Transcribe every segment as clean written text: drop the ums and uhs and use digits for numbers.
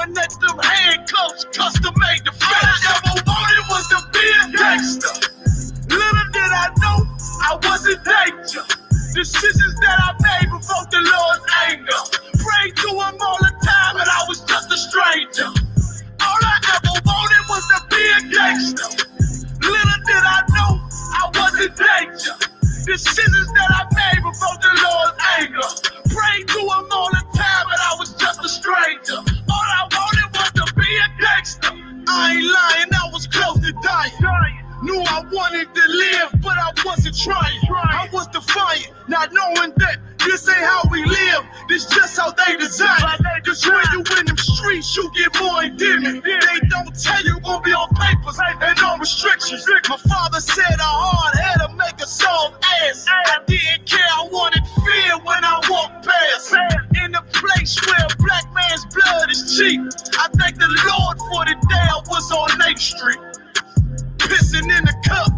blowing at them handcuffs, custom made the fence. All I ever wanted was to be a gangster. Little did I know I was in danger. Decisions that I made provoked the Lord's anger. Prayed to him all the time and I was just a stranger. All I ever wanted was to be a gangster. Little did I know I was in danger. Decisions that I made provoked the Lord's anger. Prayed to him all the time and I was just a stranger. All I wanted was to be a gangster. I ain't lying, I was close to dying. Knew I wanted to live, but I wasn't trying. I was defiant, not knowing that this ain't how we live. This just how they design it. Cause when you in them streets, you get more endemic. They don't tell you gon' be on papers and on restrictions. My father said a hard head to make a soft ass. I didn't care, I wanted fear when I walked past. In a place where a black man's blood is cheap, I thank the Lord for the day I was on 8th Street. Pissing in the cup,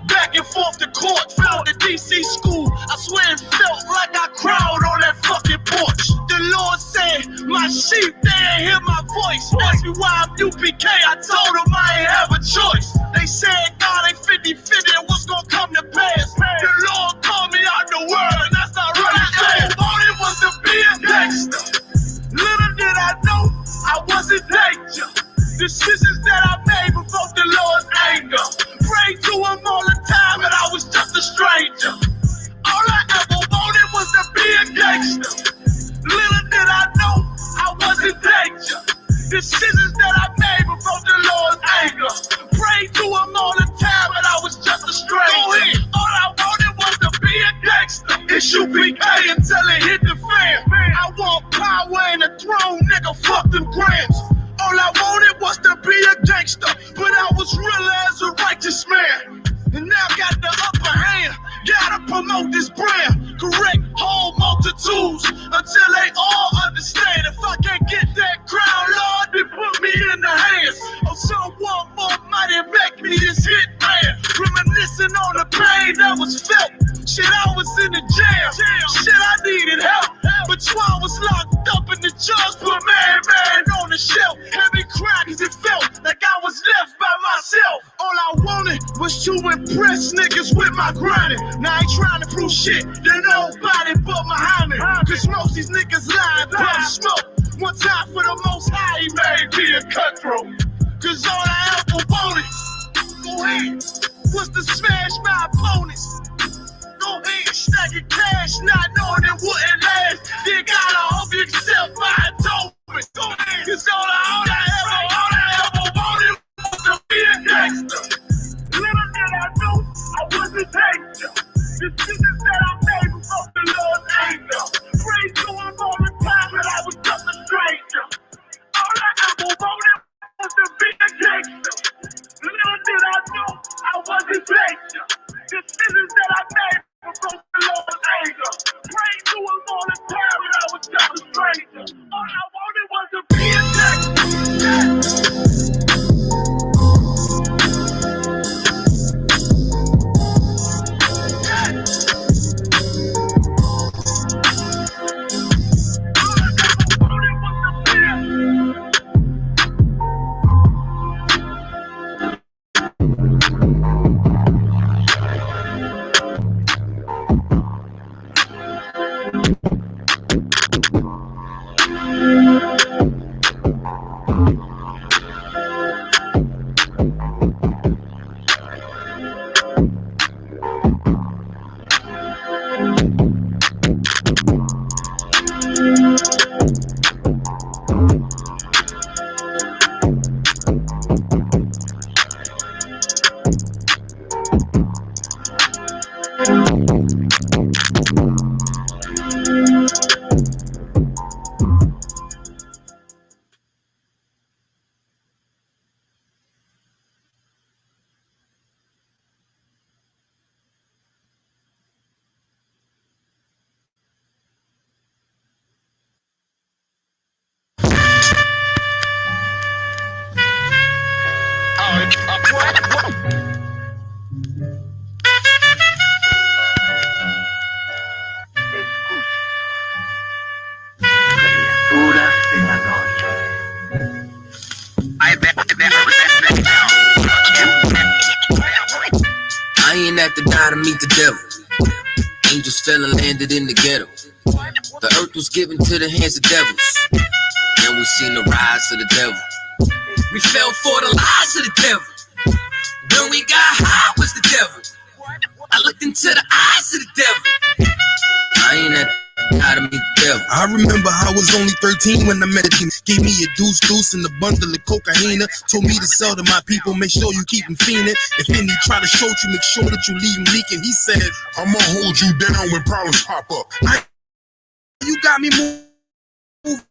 back and forth to court. Found the DC school, I swear it felt like I cried on that fucking porch. The Lord said, my sheep, they ain't hear my voice. Asked me why I'm UPK, I told them I ain't have a choice. They said God ain't 50-50 and what's gonna come to pass. The Lord called me out the world and I started running fast. All I wanted was to be a gangster. Little did I know I was in danger. Decisions that I made provoked the Lord's anger. Prayed to him all the time and I was just a stranger. All I ever wanted was to be a gangster. Little did I know I was in danger. Decisions that I made provoked the Lord's anger. Prayed to him all the time and I was just a stranger. All I wanted was to be a gangster. It's UPK until it hit the fan. I want power and a throne, nigga, fuck them grams. All I wanted was to be a gangster, but I was real as a righteous man. And now got the upper hand, gotta promote this brand. Correct whole multitudes until they all understand. If I can't get that crowd, Lord, then put me in the hands of someone more mighty, make me this hit man. Reminiscing on the pain that was felt. Shit, I was in the jail. Shit, I needed help. But I was locked up in the judge put man on the shelf. Heavy cry cause it felt like I was left by myself. All I wanted was to impress niggas with my grinding. Now I ain't trying to prove shit to nobody but Muhammad. Cause most these niggas lie and pump smoke. One time for the most high, he made me a cutthroat. Cause all I ever wanted, go ahead, was to smash my opponents. Go ahead, stacking cash, not knowing it wouldn't last. You gotta hope you accept my atonement. Go ahead, cause all I ever wanted was to be a gangster. Little did I know I was a danger. Decisions that I made provoked the Lord's anger. Prayed to him all the time and I was just a stranger. All I ever wanted was to be a gangster. Little did I know I was a danger. Decisions that I made provoked the Lord's anger. Prayed to him all the time and I was just a stranger. All I wanted was to be a gangster. Criaturas de la noche. die to meet the devil. Angels fell and landed in the ghetto. The earth was given to the hands of devils. Then we seen the rise of the devil. We fell for the lies of the devil. When we got high was the devil. I looked into the eyes of the devil. I ain't at how to meet the devil. I remember I was only 13 when I met him. Gave me a deuce and a bundle of cocaine. Told me to sell to my people, make sure you keep him fiending. If any try to shoot you, make sure that you leave him leaking. He said, I'ma hold you down when problems pop up. You got me moving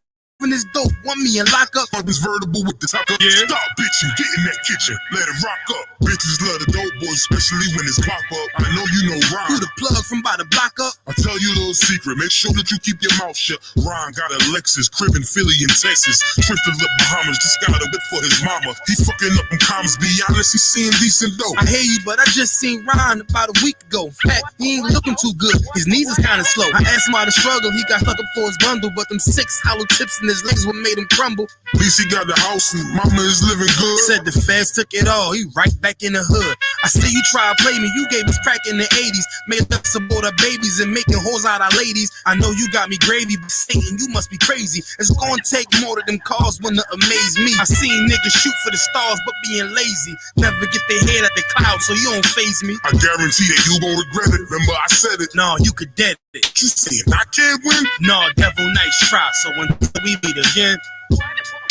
this dope, want me and lock up. This vertible with the top up. Yeah. Stop bitching, get in that kitchen, let it rock up. Bitches love the dope boys, especially when it's clock up. I know you know Ron. Who the plug from by the block up? I'll tell you a little secret, make sure that you keep your mouth shut. Ron got a Lexus, crib in Philly and Texas. Trip to the Bahamas, just got a whip for his mama. He fucking up in commas, be honest, he's seeing decent dope. I hear you, but I just seen Ron about a week ago. In fact, he ain't looking too good, his knees is kinda slow. I asked him how to struggle, he got stuck up for his bundle. But them 6 hollow tips in his legs what made him crumble. At least he got the house and mama is living good. Said the feds took it all, he right back in the hood. I say you try to play me, you gave us crack in the 80s. Made us abort our babies and making hoes out our ladies. I know you got me gravy, but Satan, you must be crazy. It's gonna take more than them cars when to amaze me. I seen niggas shoot for the stars, but being lazy. Never get their head at the clouds, so you don't faze me. I guarantee that you gon' regret it. Remember I said it. No, you could dead it. You saying I can't win? No, devil, nice try. So when we meet again,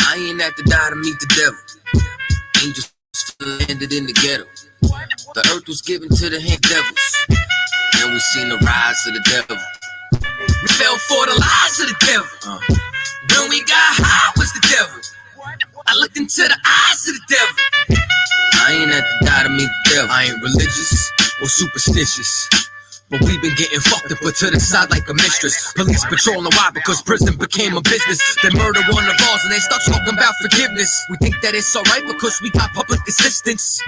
I ain't at to die to meet the devil. Angels landed in the ghetto. The earth was given to the hand devils. Then we seen the rise of the devil. We fell for the lies of the devil. When we got high was the devil. I looked into the eyes of the devil. I ain't at to die to meet the devil. I ain't religious or superstitious, but we've been getting fucked and put to the side like a mistress. Police patrolling why? Because prison became a business. They murder one of ours and they start talking about forgiveness. We think that it's alright because we got public assistance.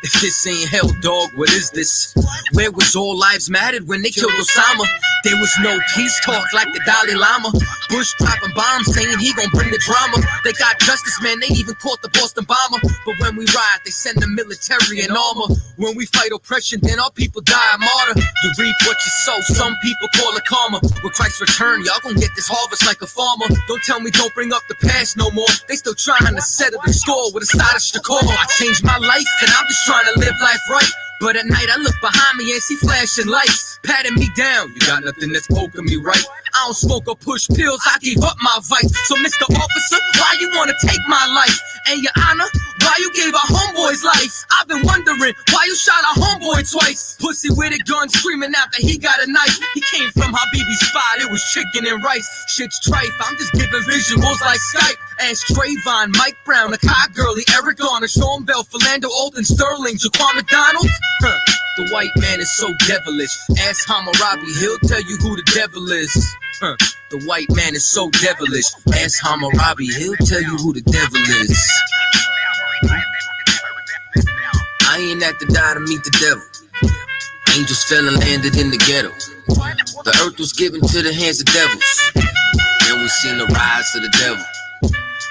If this ain't hell, dog, what is this? Where was all lives mattered when they killed Osama? There was no peace talk like the Dalai Lama. Bush dropping bombs saying he gon' bring the drama. They got justice, man, they even caught the Boston bomber. But when we ride, they send the military and armor. When we fight oppression, then our people die a martyr. You reap what you sow, some people call it karma. With Christ's return, y'all gon' get this harvest like a farmer. Don't tell me don't bring up the past no more. They still trying to settle the score with a stylish decor. I changed my life and I'm just trying to live life right. But at night I look behind me and see flashing lights, patting me down. You got nothing that's poking me right. I don't smoke or push pills, I gave up my vice. So Mr. Officer, why you wanna take my life? And your honor, why you gave our homeboy's life? I've been wondering why you shot our homeboy twice. Pussy with a gun screaming out that he got a knife. He came from Habibi's spot, it was chicken and rice. Shit's trife, I'm just giving visuals like Skype. Ask Trayvon, Mike Brown, Akai Gurley, Eric Garner, Sean Bell, Philando Alden, Sterling, Jaquan McDonald. The white man is so devilish. Ask Hammurabi, he'll tell you who the devil is. The white man is so devilish. Ask Hammurabi, he'll tell you who the devil is. I ain't at to die to meet the devil. Angels fell and landed in the ghetto. The earth was given to the hands of devils. Then we seen the rise of the devil.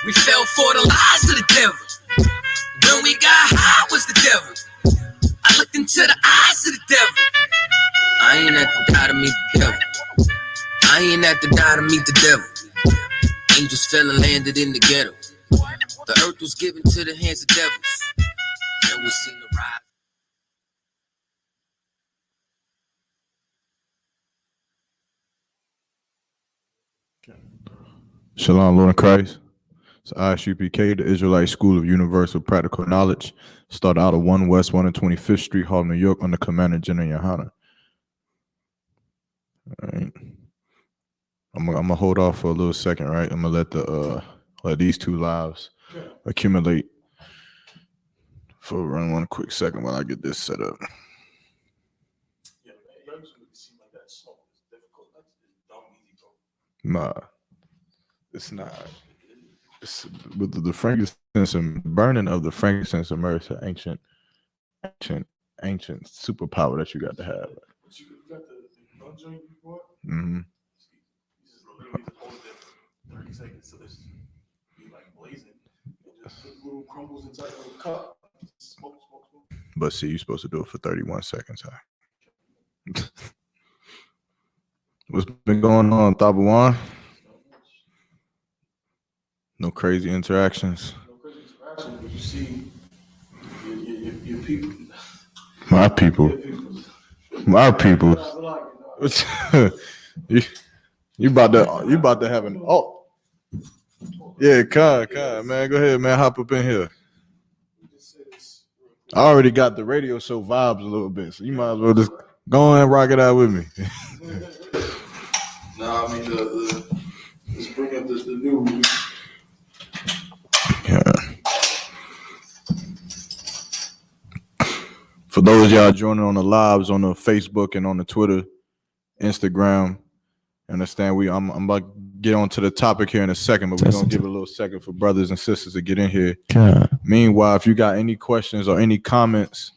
We fell for the lies of the devil. When we got high was the devil. I looked into the eyes of the devil. I ain't at to die to meet the devil. I ain't at to die to meet the devil. Angels fell and landed in the ghetto. The earth was given to the hands of devils. Then we seen the rise. Shalom, Lord in Christ. It's ISUPK, the Israelite School of Universal Practical Knowledge. Started out of 1 West 1 and 25th Street, Harlem, New York, under Commander General Yohana. All right. I'm gonna hold off for a little second, right? I'm gonna let these two lives accumulate for run one quick second while I get this set up. Nah, it's not. It's with the frankincense and burning of the frankincense and myrrh, ancient superpower that you got to have. Mm-hmm. But see, you're supposed to do it for 31 seconds. Huh? What's been going on, Tabawan? No crazy interactions. But you see, your people. My people. My people. you about to have an yeah, come, man. Go ahead, man. Hop up in here. I already got the radio show vibes a little bit, so you might as well just go and rock it out with me. No, I mean let's bring up the news. Yeah. For those of y'all joining on the lives on the Facebook and on the Twitter, Instagram, understand I'm about to get on to the topic here in a second, but we're gonna give it a little second for brothers and sisters to get in here. Meanwhile, if you got any questions or any comments,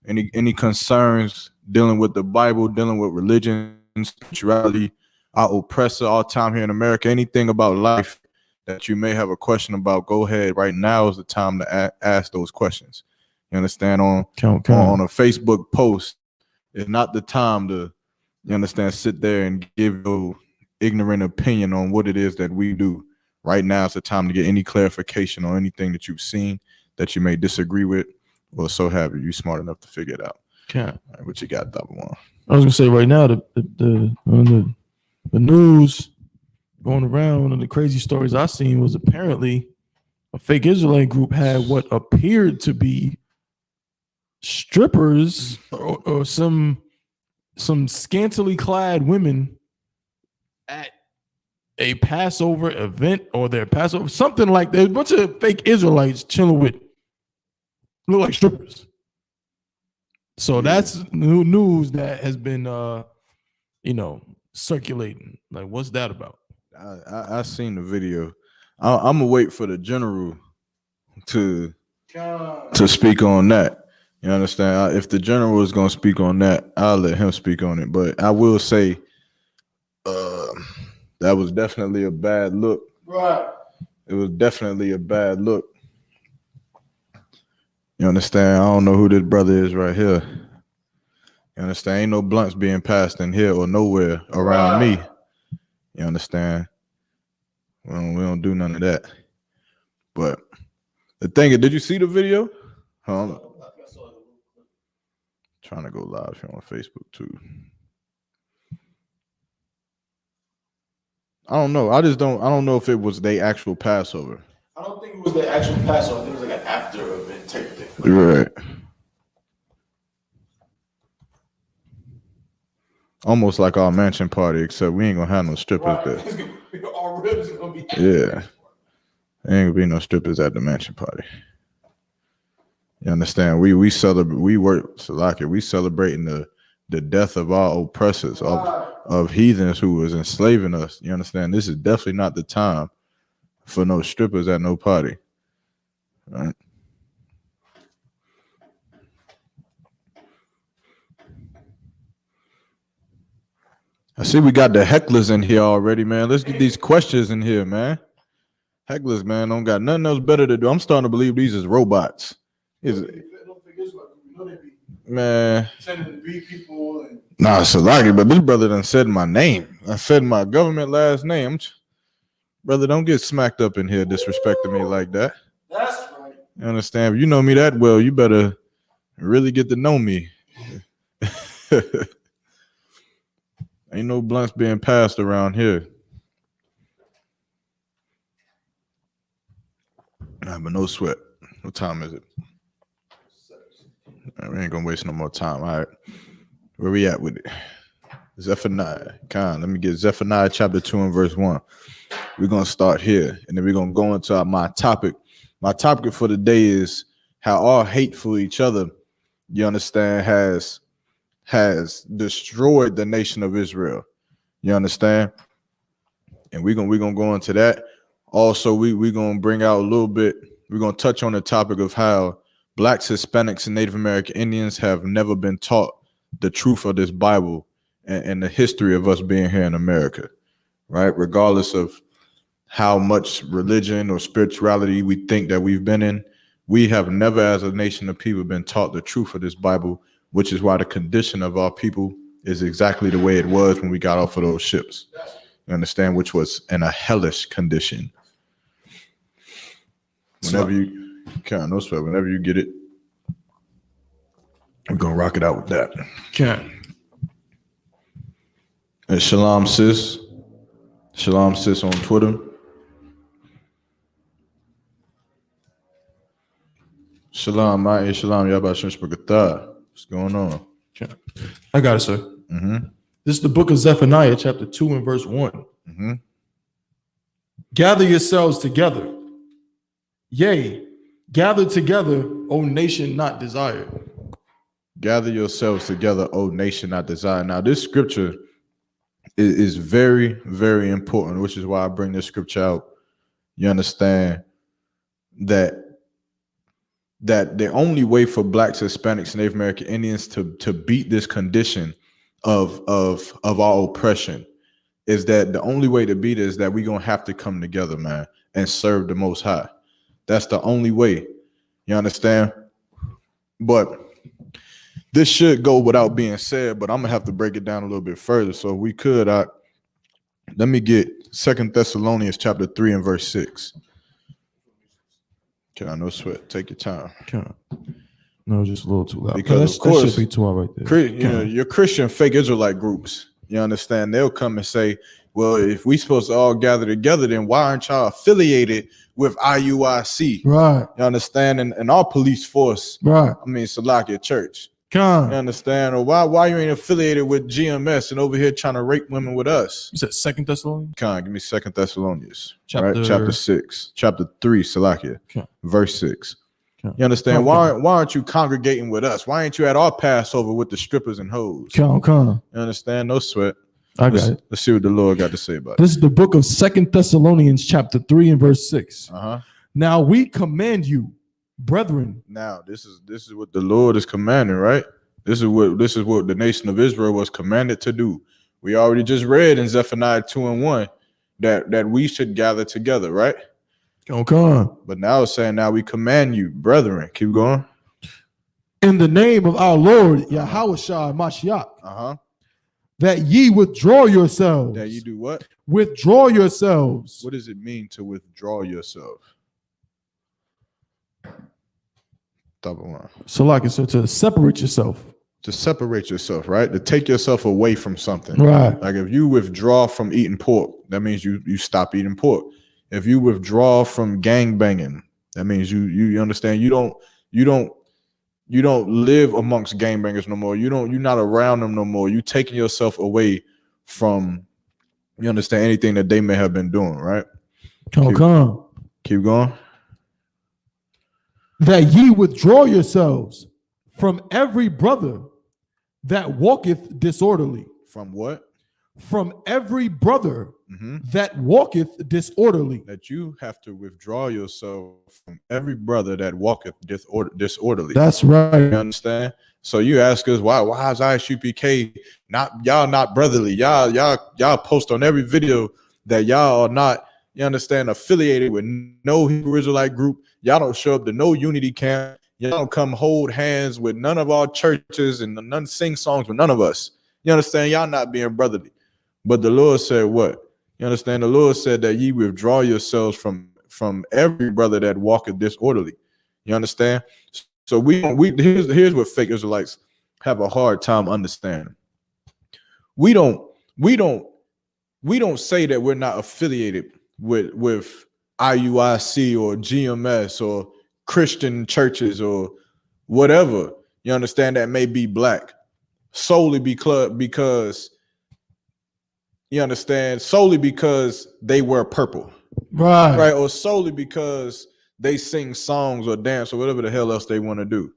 any concerns dealing with the Bible, dealing with religion, spirituality, our oppressor, our time here in America, anything about life that you may have a question about, go ahead. Right now is the time to ask those questions. You understand? On a Facebook post, it's not the time to, you understand, sit there and give your ignorant opinion on what it is that we do. Right now is the time to get any clarification on anything that you've seen that you may disagree with, or so have you. You smart enough to figure it out. All right, what you got, Tabawan? I was gonna say right now the news going around and the crazy stories I seen was apparently a fake Israelite group had what appeared to be strippers or some scantily clad women at a Passover event or their Passover, something like that. A bunch of fake Israelites chilling with look like strippers. So that's new news that has been circulating. Like, what's that about? I seen the video. I'm gonna wait for the general to speak on that. You understand? If the general is gonna speak on that, I'll let him speak on it. But I will say, that was definitely a bad look. Right. It was definitely a bad look. You understand? I don't know who this brother is right here. You understand? Ain't no blunts being passed in here or nowhere around me. You understand? We don't do none of that. But the thing is, did you see the video? Hold on. Trying to go live here on Facebook too. I don't know. I don't know if it was their actual Passover. I don't think it was the actual Passover. I think it was like an after event type thing. Right. Almost like our mansion party, except we ain't gonna have no strippers there. Our ribs are gonna be Yeah. There ain't gonna be no strippers at the mansion party. You understand? We celebrating the death of our oppressors, of heathens who was enslaving us. You understand? This is definitely not the time for no strippers at no party. Right? I see we got the hecklers in here already, man. Let's get these questions in here, man. Hecklers, man, don't got nothing else better to do. I'm starting to believe these is robots. Man. Tending to beat people and Nah, Salaki, but this brother done said my name. I said my government last name. Brother, don't get smacked up in here disrespecting me like that. That's right. You understand? If you know me that well, you better really get to know me. Ain't no blunts being passed around here. Nah, but no sweat. What time is it? We ain't gonna waste no more time. All right. Where we at with it? Zephaniah. Let me get Zephaniah chapter 2 and verse 1. We're gonna start here, and then we're gonna go into my topic. My topic for the day is how all hate for each other, you understand, has destroyed the nation of Israel. You understand? And we're gonna go into that. Also, we're gonna bring out a little bit, we're gonna touch on the topic of how Blacks, Hispanics, and Native American Indians have never been taught the truth of this Bible and the history of us being here in America, right? Regardless of how much religion or spirituality we think that we've been in, we have never as a nation of people been taught the truth of this Bible, which is why the condition of our people is exactly the way it was when we got off of those ships. You understand? Which was in a hellish condition. Whenever you can, no sweat. Whenever you get it, we're gonna rock it out with that. Can. And Shalam Sis on Twitter. Shalam, Shalam, Yabashim Shpagata. What's going on? Can. I got it, sir. Mm-hmm. This is the book of Zephaniah, chapter 2 and verse 1. Mm-hmm. Gather yourselves together. Yea, gather together, O nation not desired. Gather yourselves together, O nation not desired. Now, this scripture is very, very important, which is why I bring this scripture out. You understand that the only way for Blacks, Hispanics, and Native American Indians to beat this condition of our oppression is that the only way to beat it is that we're going to have to come together, man, and serve the Most High. That's the only way. You understand? But this should go without being said, but I'm going to have to break it down a little bit further. So if we could, let me get 2 Thessalonians chapter 3 and verse 6. Can I no sweat? Take your time. Can. No, just a little too loud. Because of course, that should be too loud right there. You know, your Christian fake Israelite groups, you understand, they'll come and say, well, if we supposed to all gather together, then why aren't y'all affiliated with IUIC? Right. You understand? And our police force, right. I mean, Salakia Church. Come. You understand? Or why you ain't affiliated with GMS and over here trying to rape women with us? You said 2 Thessalonians? Come on, give me 2 Thessalonians. Chapter 6. Chapter 3, Salakia. Okay. Verse 6. Okay. You understand? Okay. Why aren't you congregating with us? Why ain't you at our Passover with the strippers and hoes? Come. You understand? No sweat. I got it. Let's see what the Lord got to say about it. This is the book of 2 Thessalonians chapter 3 and verse 6. Uh-huh. Now we command you, brethren. Now this is what the Lord is commanding, right? This is what the nation of Israel was commanded to do. We already just read in Zephaniah 2 and 1 that we should gather together, right? Okay. But now it's saying, now we command you, brethren. Keep going. In the name of our Lord Yahushua Mashiach. Uh-huh. That ye withdraw yourselves. That you do what? Withdraw yourselves. What does it mean to withdraw yourself? Double one. So like so to separate yourself. To separate yourself, right? To take yourself away from something. Right. Like if you withdraw from eating pork, that means you stop eating pork. If you withdraw from gang banging, that means you understand you don't live amongst gangbangers no more. You're not around them no more. You taking yourself away from, you understand, anything that they may have been doing, right? Keep going. That ye withdraw yourselves from every brother that walketh disorderly. From what? From every brother that walketh disorderly. That you have to withdraw yourself from every brother that walketh disorderly. That's right. You understand? So you ask us why is ISUPK not brotherly? Y'all post on every video that y'all are not, you understand, affiliated with no Hebrew Israelite group. Y'all don't show up to no unity camp. Y'all don't come hold hands with none of our churches and none sing songs with none of us. You understand? Y'all not being brotherly. But the Lord said what? You understand? The Lord said that ye withdraw yourselves from every brother that walketh disorderly. You understand? So here's what fake Israelites have a hard time understanding. We don't say that we're not affiliated with IUIC or GMS or Christian churches or whatever, you understand, that may be black, solely because you understand, solely because they wear purple, right, or solely because they sing songs or dance or whatever the hell else they want to do.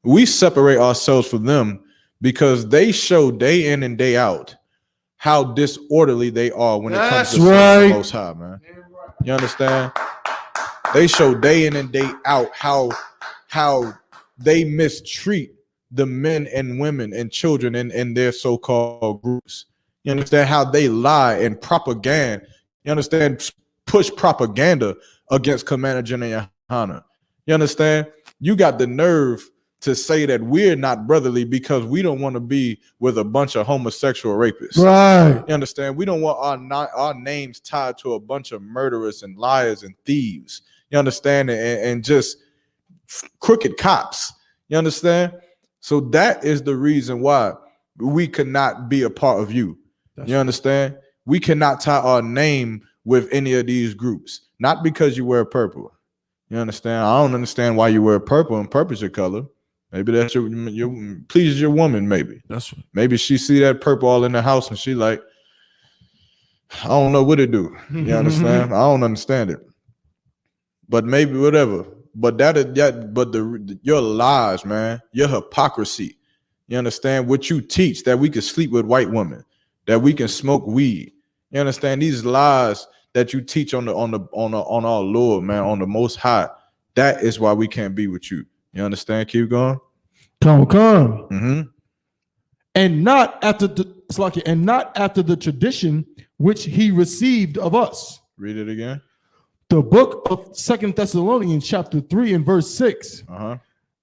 We separate ourselves from them because they show day in and day out how disorderly they are when it comes to the Most High, man. You understand? They show day in and day out how they mistreat the men and women and children in their so-called groups. You understand how they lie and propaganda. You understand? Push propaganda against Commander General Yohana. You understand? You got the nerve to say that we're not brotherly because we don't want to be with a bunch of homosexual rapists. Right. You understand? We don't want our names tied to a bunch of murderers and liars and thieves. You understand? And just crooked cops. You understand? So that is the reason why we cannot be a part of you. You understand? We cannot tie our name with any of these groups. Not because you wear purple. You understand? I don't understand why you wear purple, and purple's your color. Maybe that's your pleases your woman, maybe. That's right. Maybe she see that purple all in the house and she like, I don't know what to do. You understand? I don't understand it. But maybe whatever. But your lies, man, your hypocrisy. You understand? What you teach, that we can sleep with white women, that we can smoke weed. You understand? These lies that you teach on our Lord, man, on the Most High. That is why we can't be with you. You understand? Keep going. Come. Mm-hmm. And not after the tradition which he received of us. Read it again. The book of 2 Thessalonians chapter 3 and verse 6.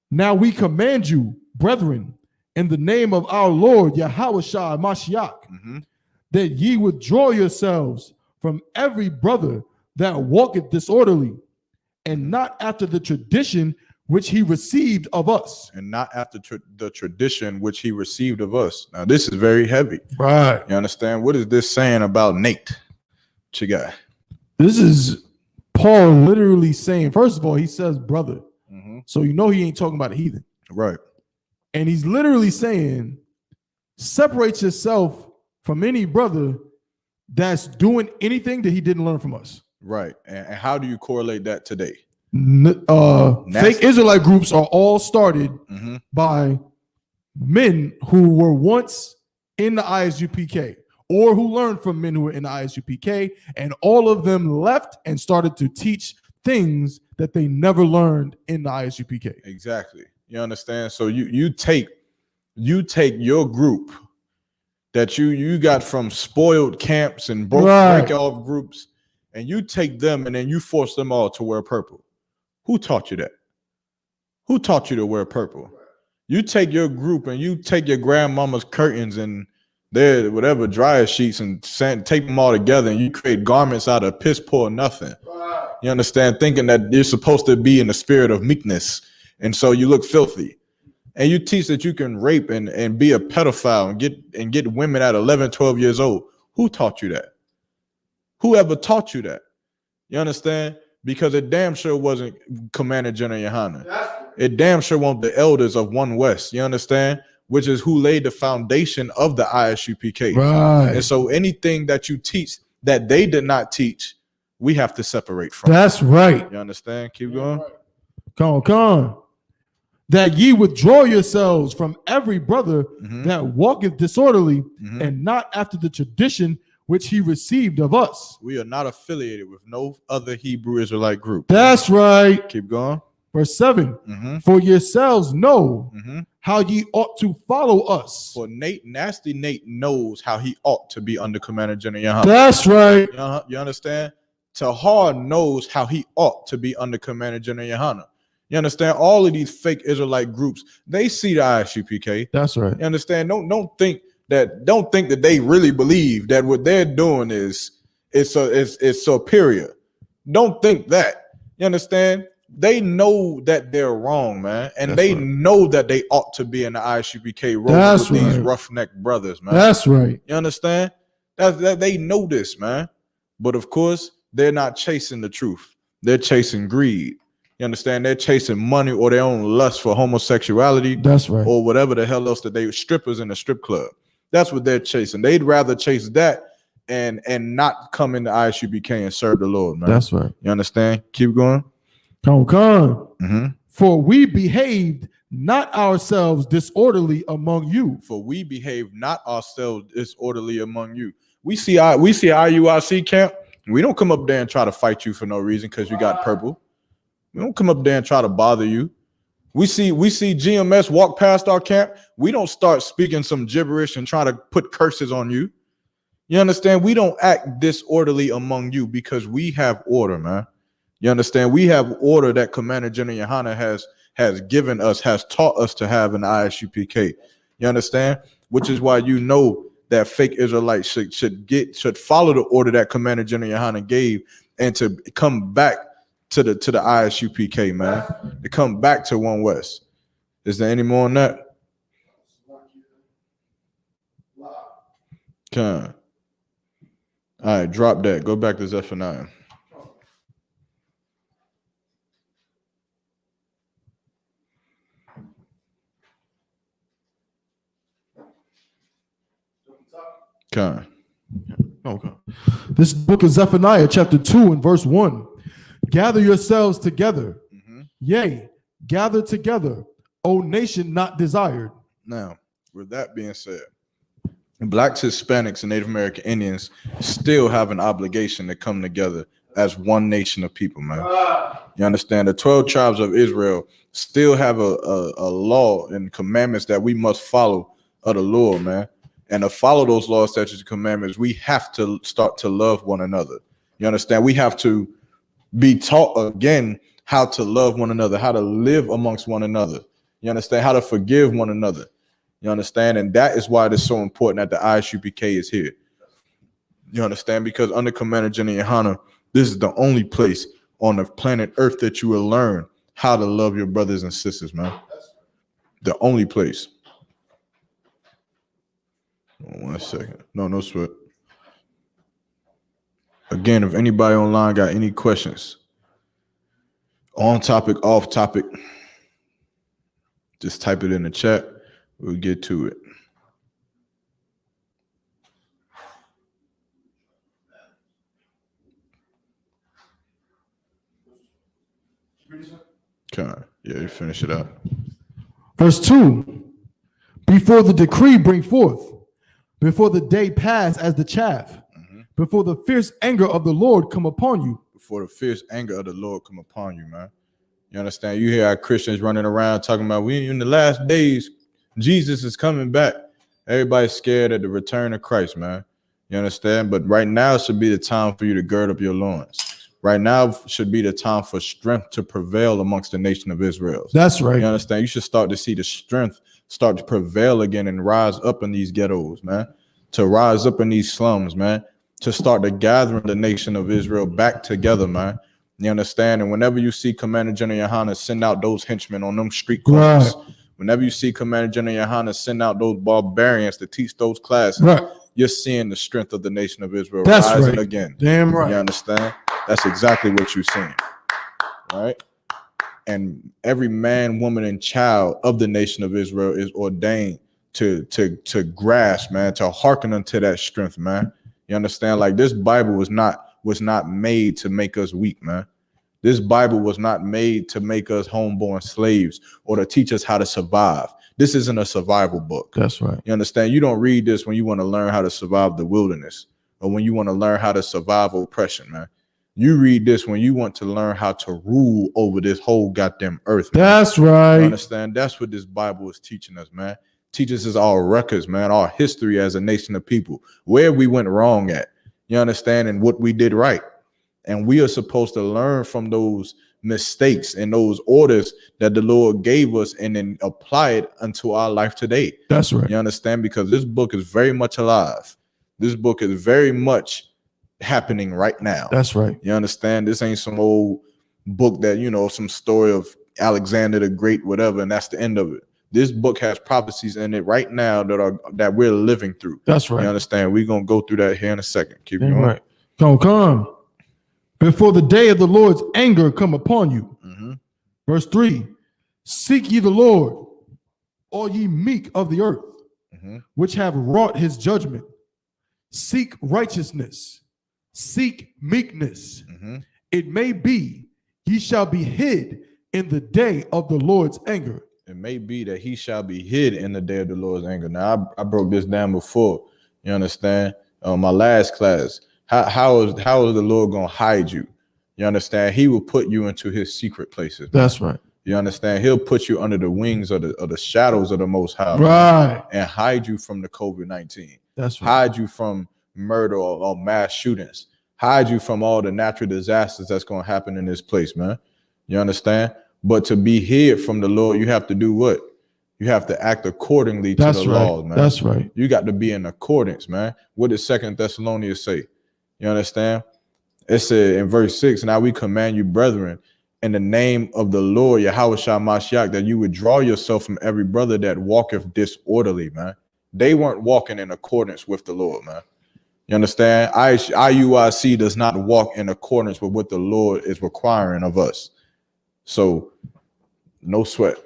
Now we command you, brethren, in the name of our Lord Yahushua Mashiach, that ye withdraw yourselves from every brother that walketh disorderly, and not after the tradition which he received of us. And not after the tradition which he received of us. Now, this is very heavy. Right. You understand? What is this saying about Nate? What you got? This is Paul literally saying, first of all, he says brother. So you know he ain't talking about a heathen. Right. And he's literally saying, separate yourself from any brother that's doing anything that he didn't learn from us. Right. And how do you correlate that today? Fake Israelite groups are all started by men who were once in the ISUPK or who learned from men who were in the ISUPK, and all of them left and started to teach things that they never learned in the ISUPK. Exactly. You understand? So you take your group that you got from spoiled camps and break off groups, and you take them and then you force them all to wear purple. Who taught you that? Who taught you to wear purple? You take your group and you take your grandmama's curtains and their whatever dryer sheets and tape them all together, and you create garments out of piss poor nothing. You understand? Thinking that you're supposed to be in the spirit of meekness, and so you look filthy. And you teach that you can rape and be a pedophile and get women at 11, 12 years old. Who taught you that? Who ever taught you that? You understand? Because it damn sure wasn't Commander General Yohanan. It damn sure wasn't the elders of One West. You understand? Which is who laid the foundation of the ISUPK. Right. And so anything that you teach that they did not teach, we have to separate from. That's right. You understand? Keep going. Come. That ye withdraw yourselves from every brother that walketh disorderly, and not after the tradition which he received of us. We are not affiliated with no other Hebrew Israelite group. That's right. Keep going. Verse 7. For yourselves know how ye ought to follow us. For Nasty Nate knows how he ought to be under Commander General Yohanan. That's right. You understand? Tahar knows how he ought to be under Commander General Yohanan. You understand? All of these fake Israelite groups, they see the ISUPK. That's right. You understand? Don't think that they really believe that what they're doing is superior. Don't think that. You understand? They know that they're wrong, man, and they know that they ought to be in the ISUPK role with these roughneck brothers, man. That's right. You understand? That they know this, man. But of course, they're not chasing the truth. They're chasing greed. You understand? They're chasing money or their own lust for homosexuality. That's right. Or whatever the hell else that they strippers in a strip club. That's what they're chasing. They'd rather chase that and not come into ISUPK and serve the Lord, man. That's right. You understand? Keep going. Come. For we behaved not ourselves disorderly among you. For we behave not ourselves disorderly among you. We see IUIC camp. We don't come up there and try to fight you for no reason because you got purple. We don't come up there and try to bother you. We see GMS walk past our camp. We don't start speaking some gibberish and try to put curses on you. You understand? We don't act disorderly among you because we have order, man. You understand? We have order that Commander General Yohanan has given us, has taught us to have in the ISUPK. You understand? Which is why you know that fake Israelites should follow the order that Commander General Yohanan gave, and to come back to the ISUPK, man. To come back to One West. Is there any more on that? All right, drop that. Go back to Zephaniah. Okay. This book is Zephaniah chapter 2 and verse 1. Gather yourselves together. Yea, gather together, O nation not desired. Now, with that being said, Blacks, Hispanics, and Native American Indians still have an obligation to come together as one nation of people, man. You understand? The 12 tribes of Israel still have a law and commandments that we must follow of the Lord, man. And to follow those laws, statutes, and commandments, we have to start to love one another. You understand? We have to be taught again how to love one another, how to live amongst one another. You understand? How to forgive one another. You understand? And that is why it is so important that the ISUPK is here. You understand? Because under Commander General Yohanan, this is the only place on the planet Earth that you will learn how to love your brothers and sisters, man. The only place. 1 second. No sweat. Again, if anybody online got any questions, on topic, off topic, just type it in the chat. We'll get to it. Okay. Yeah, you finish it out. Verse 2. Before the decree bring forth, before the day pass as the chaff, before the fierce anger of the Lord come upon you. Before the fierce anger of the Lord come upon you, man. You understand? You hear our Christians running around talking about we in the last days, Jesus is coming back. Everybody's scared of the return of Christ, man. You understand? But right now should be the time for you to gird up your loins. Right now should be the time for strength to prevail amongst the nation of Israel. That's right. You understand? You should start to see the strength start to prevail again and rise up in these ghettos, man. To rise up in these slums, man. To start the gathering the nation of Israel back together, man. You understand? And whenever you see Commander General Yohanan send out those henchmen on them street corners, right. Whenever you see Commander General Yohanan send out those barbarians to teach those classes, right. You're seeing the strength of the nation of Israel rising again. Damn right. You understand? That's exactly what you're seeing, right? And every man, woman, and child of the nation of Israel is ordained to grasp, man, to hearken unto that strength, man. You understand? Like this Bible was not made to make us weak, man. This Bible was not made to make us homeborn slaves or to teach us how to survive. This isn't a survival book. That's right. You understand? You don't read this when you want to learn how to survive the wilderness or when you want to learn how to survive oppression, man. You read this when you want to learn how to rule over this whole goddamn earth, man. That's right. You understand? That's what this Bible is teaching us, man. Teaches us our records, man, our history as a nation of people, where we went wrong at, you understand, and what we did right. And we are supposed to learn from those mistakes and those orders that the Lord gave us and then apply it unto our life today. That's right. You understand? Because this book is very much alive. This book is very much happening right now. That's right. You understand? This ain't some old book that, you know, some story of Alexander the Great, whatever, and that's the end of it. This book has prophecies in it right now that we're living through. That's right. You understand? We're going to go through that here in a second. Keep going. Right. Don't come. Before the day of the Lord's anger come upon you. Verse 3, seek ye the Lord, all ye meek of the earth, which have wrought his judgment. Seek righteousness, seek meekness. It may be ye shall be hid in the day of the Lord's anger. It may be that he shall be hid in the day of the Lord's anger. Now, I broke this down before. You understand? My last class. How is the Lord going to hide you? You understand? He will put you into his secret places. That's right. You understand? He'll put you under the wings of the shadows of the Most High. Right. And hide you from the COVID-19. That's right. Hide you from murder or mass shootings. Hide you from all the natural disasters that's going to happen in this place, man. You understand? But to be hid from the Lord, you have to do what? You have to act accordingly to the laws, man. That's right. You got to be in accordance, man. What did 2 Thessalonians say? You understand? It said in verse 6, now we command you, brethren, in the name of the Lord, Yahweh Shah Mashiach, that you withdraw yourself from every brother that walketh disorderly, man. They weren't walking in accordance with the Lord, man. You understand? IUIC does not walk in accordance with what the Lord is requiring of us. So no sweat.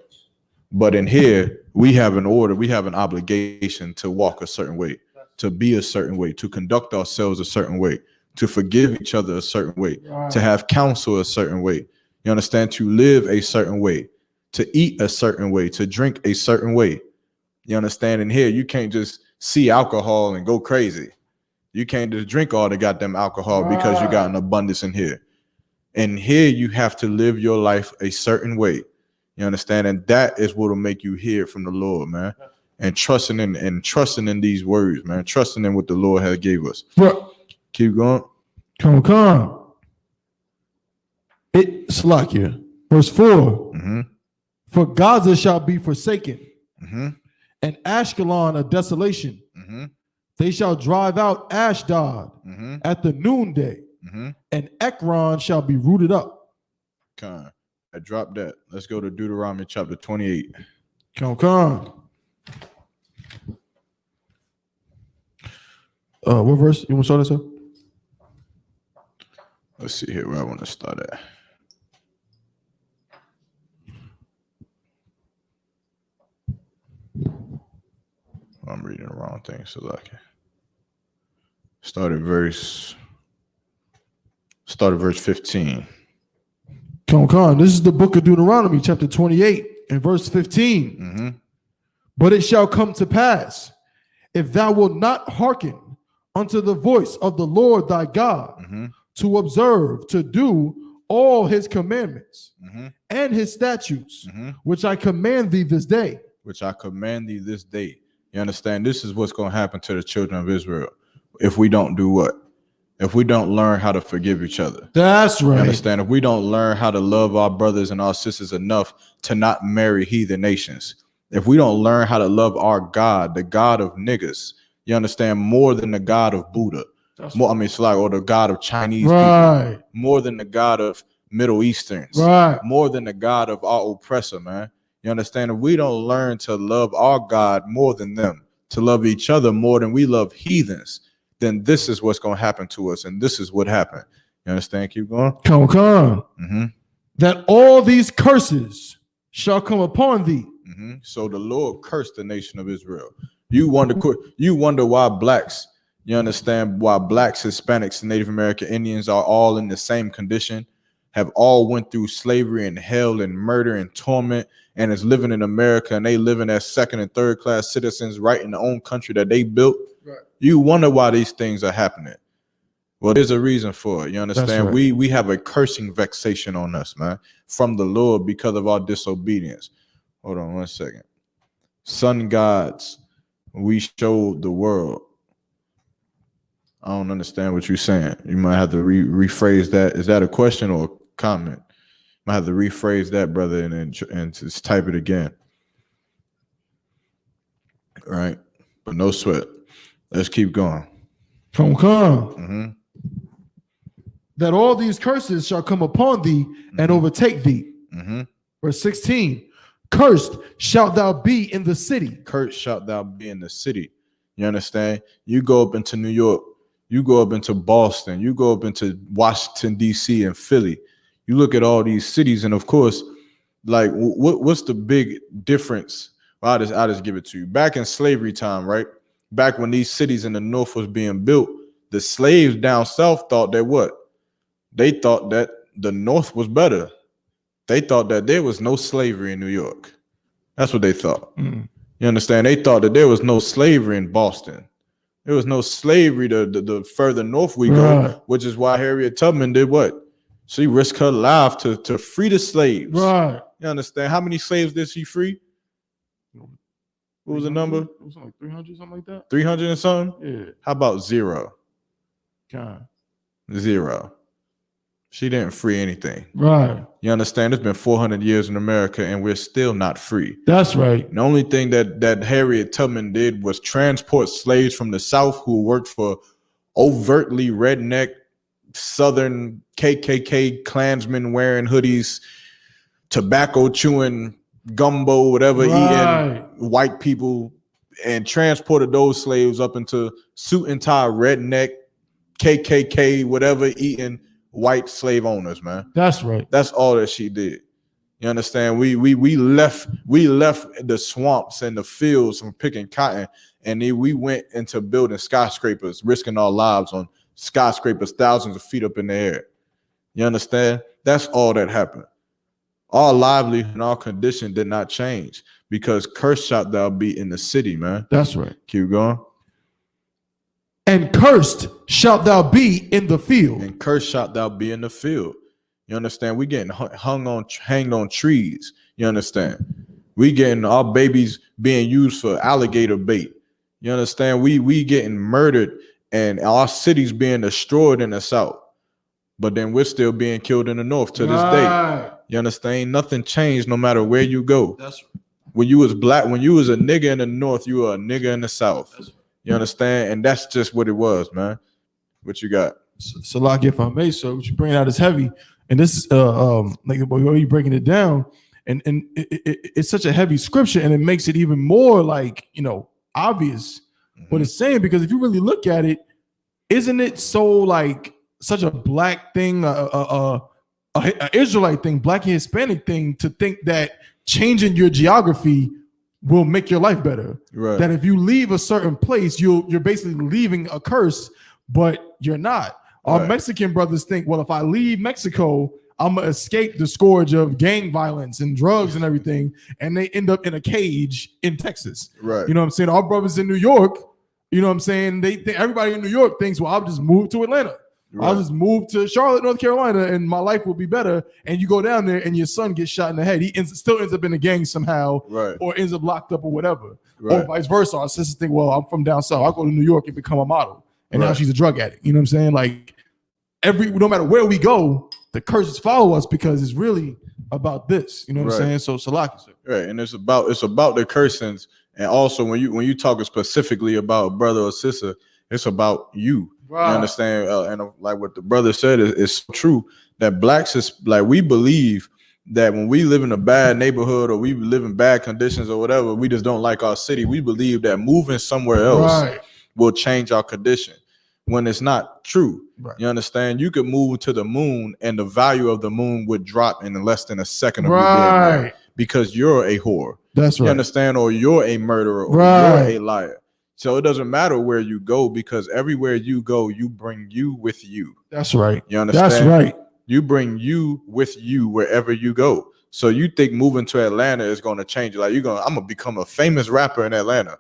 But in here, we have an order, we have an obligation to walk a certain way, to be a certain way, to conduct ourselves a certain way, to forgive each other a certain way, to have counsel a certain way. You understand? To live a certain way, to eat a certain way, to drink a certain way. You understand? And here, you can't just see alcohol and go crazy. You can't just drink all the goddamn alcohol because you got an abundance in here. And here, you have to live your life a certain way. You understand? And that is what will make you hear from the Lord, man. And trusting in these words, man. Trusting in what the Lord has gave us. Bro, keep going. Come. It's like here. Verse 4. Mm-hmm. For Gaza shall be forsaken, Mm-hmm. and Ashkelon a desolation. Mm-hmm. They shall drive out Ashdod Mm-hmm. at the noonday, Mm-hmm. and Ekron shall be rooted up. Come. I dropped that. Let's go to Deuteronomy chapter 28. Come. What verse? You want to start us up? Let's see here where I want to start at. I'm reading the wrong thing, so like start at verse 15. Come. This is the book of Deuteronomy, chapter 28, and verse 15. Mm-hmm. But it shall come to pass, if thou wilt not hearken unto the voice of the Lord thy God, Mm-hmm. to observe, to do all his commandments Mm-hmm. and his statutes, Mm-hmm. which I command thee this day. Which I command thee this day. You understand? This is what's going to happen to the children of Israel if we don't do what? If we don't learn how to forgive each other. That's right. You understand? If we don't learn how to love our brothers and our sisters enough to not marry heathen nations. If we don't learn how to love our God, the God of niggas, you understand, more than the God of Buddha. More, I mean, it's like, or the God of Chinese people. More than the God of Middle Easterns. Right. More than the God of our oppressor, man. You understand? If we don't learn to love our God more than them, to love each other more than we love heathens, then this is what's going to happen to us. And this is what happened. You understand? Keep going. Come. Mm-hmm. That all these curses shall come upon thee. Mm-hmm. So the Lord cursed the nation of Israel. You wonder why blacks, you understand, why blacks, Hispanics, and Native American Indians are all in the same condition, have all went through slavery and hell and murder and torment, and is living in America, and they living as second and third class citizens right in the own country that they built. Right. You wonder why these things are happening. Well, there's a reason for it. You understand? Right. We have a cursing vexation on us, man, from the Lord because of our disobedience. Hold on 1 second. Sun gods, we showed the world. I don't understand what you're saying. You might have to rephrase that. Is that a question or a comment? Might have to rephrase that, brother, and just type it again. All right, but no sweat. Let's keep going. Come. Mm-hmm. That all these curses shall come upon thee and overtake thee. Mm-hmm. Verse 16. Cursed shalt thou be in the city. Cursed shalt thou be in the city. You understand? You go up into New York. You go up into Boston. You go up into Washington, D.C. and Philly. You look at all these cities, and of course, like, what's the big difference? Well, I'll just give it to you. Back in slavery time, right? Back when these cities in the North was being built, the slaves down South thought that what? They thought that the North was better. They thought that there was no slavery in New York. That's what they thought. Mm. You understand? They thought that there was no slavery in Boston. There was no slavery the further north we go, which is why Harriet Tubman did what? She risked her life to free the slaves. Right. You understand? How many slaves did she free? What was the number? It was like 300, something like that. 300 and something? Yeah. How about 0? God. 0. She didn't free anything. Right. You understand? It's been 400 years in America, and we're still not free. That's right. The only thing that Harriet Tubman did was transport slaves from the South who worked for overtly redneck Southern KKK Klansmen wearing hoodies, tobacco chewing, gumbo, whatever, eating white people, and transported those slaves up into suit and tie redneck KKK, whatever, eating white slave owners, man. That's right. That's all that she did. You understand? We left the swamps and the fields from picking cotton, and then we went into building skyscrapers, risking our lives on skyscrapers thousands of feet up in the air. You understand? That's all that happened. Our livelihood and our condition did not change because cursed shalt thou be in the city, man. That's right. Keep going. And cursed shalt thou be in the field. And cursed shalt thou be in the field. You understand? We getting hanged on trees. You understand? We getting our babies being used for alligator bait. You understand? We getting murdered and our cities being destroyed in the South. But then we're still being killed in the North to this day. You understand? Nothing changed no matter where you go. That's right. When you was black, when you was a nigga in the North, you were a nigga in the South. Right. You understand? And that's just what it was, man. What you got? So like if I may, so what you bring out is heavy. And this is like the way you breaking it down, and it's such a heavy scripture, and it makes it even more like, you know, obvious what it's saying, because if you really look at it, isn't it so like such a black thing, a Israelite thing, black and Hispanic thing, to think that changing your geography will make your life better? Right. That if you leave a certain place, you're basically leaving a curse, but you're not. Our Mexican brothers think, well, if I leave Mexico, I'm gonna escape the scourge of gang violence and drugs and everything, and they end up in a cage in Texas. Right. You know what I'm saying? Our brothers in New York, you know what I'm saying? Everybody in New York thinks, well, I'll just move to Atlanta. Right. I'll just move to Charlotte, North Carolina, and my life will be better. And you go down there, and your son gets shot in the head. He still ends up in a gang somehow, or ends up locked up or whatever, or vice versa. Our sisters think, well, I'm from down south. I'll go to New York and become a model, and now she's a drug addict. You know what I'm saying? Like no matter where we go, the curses follow us because it's really about this. You know what I'm saying? So Salaki, sir. Right, and it's about the cursings, and also when you talk specifically about a brother or sister, it's about you. Right. You understand? And like what the brother said is true, that blacks is like, we believe that when we live in a bad neighborhood or we live in bad conditions or whatever, we just don't like our city. We believe that moving somewhere else will change our condition, when it's not true. Right. You understand? You could move to the moon and the value of the moon would drop in less than a second of you being there, because you're a whore. That's right. You understand? Or you're a murderer, or you're a liar. So it doesn't matter where you go, because everywhere you go, you bring you with you. That's right. You understand? That's right. You bring you with you wherever you go. So you think moving to Atlanta is going to change? Like I'm going to become a famous rapper in Atlanta.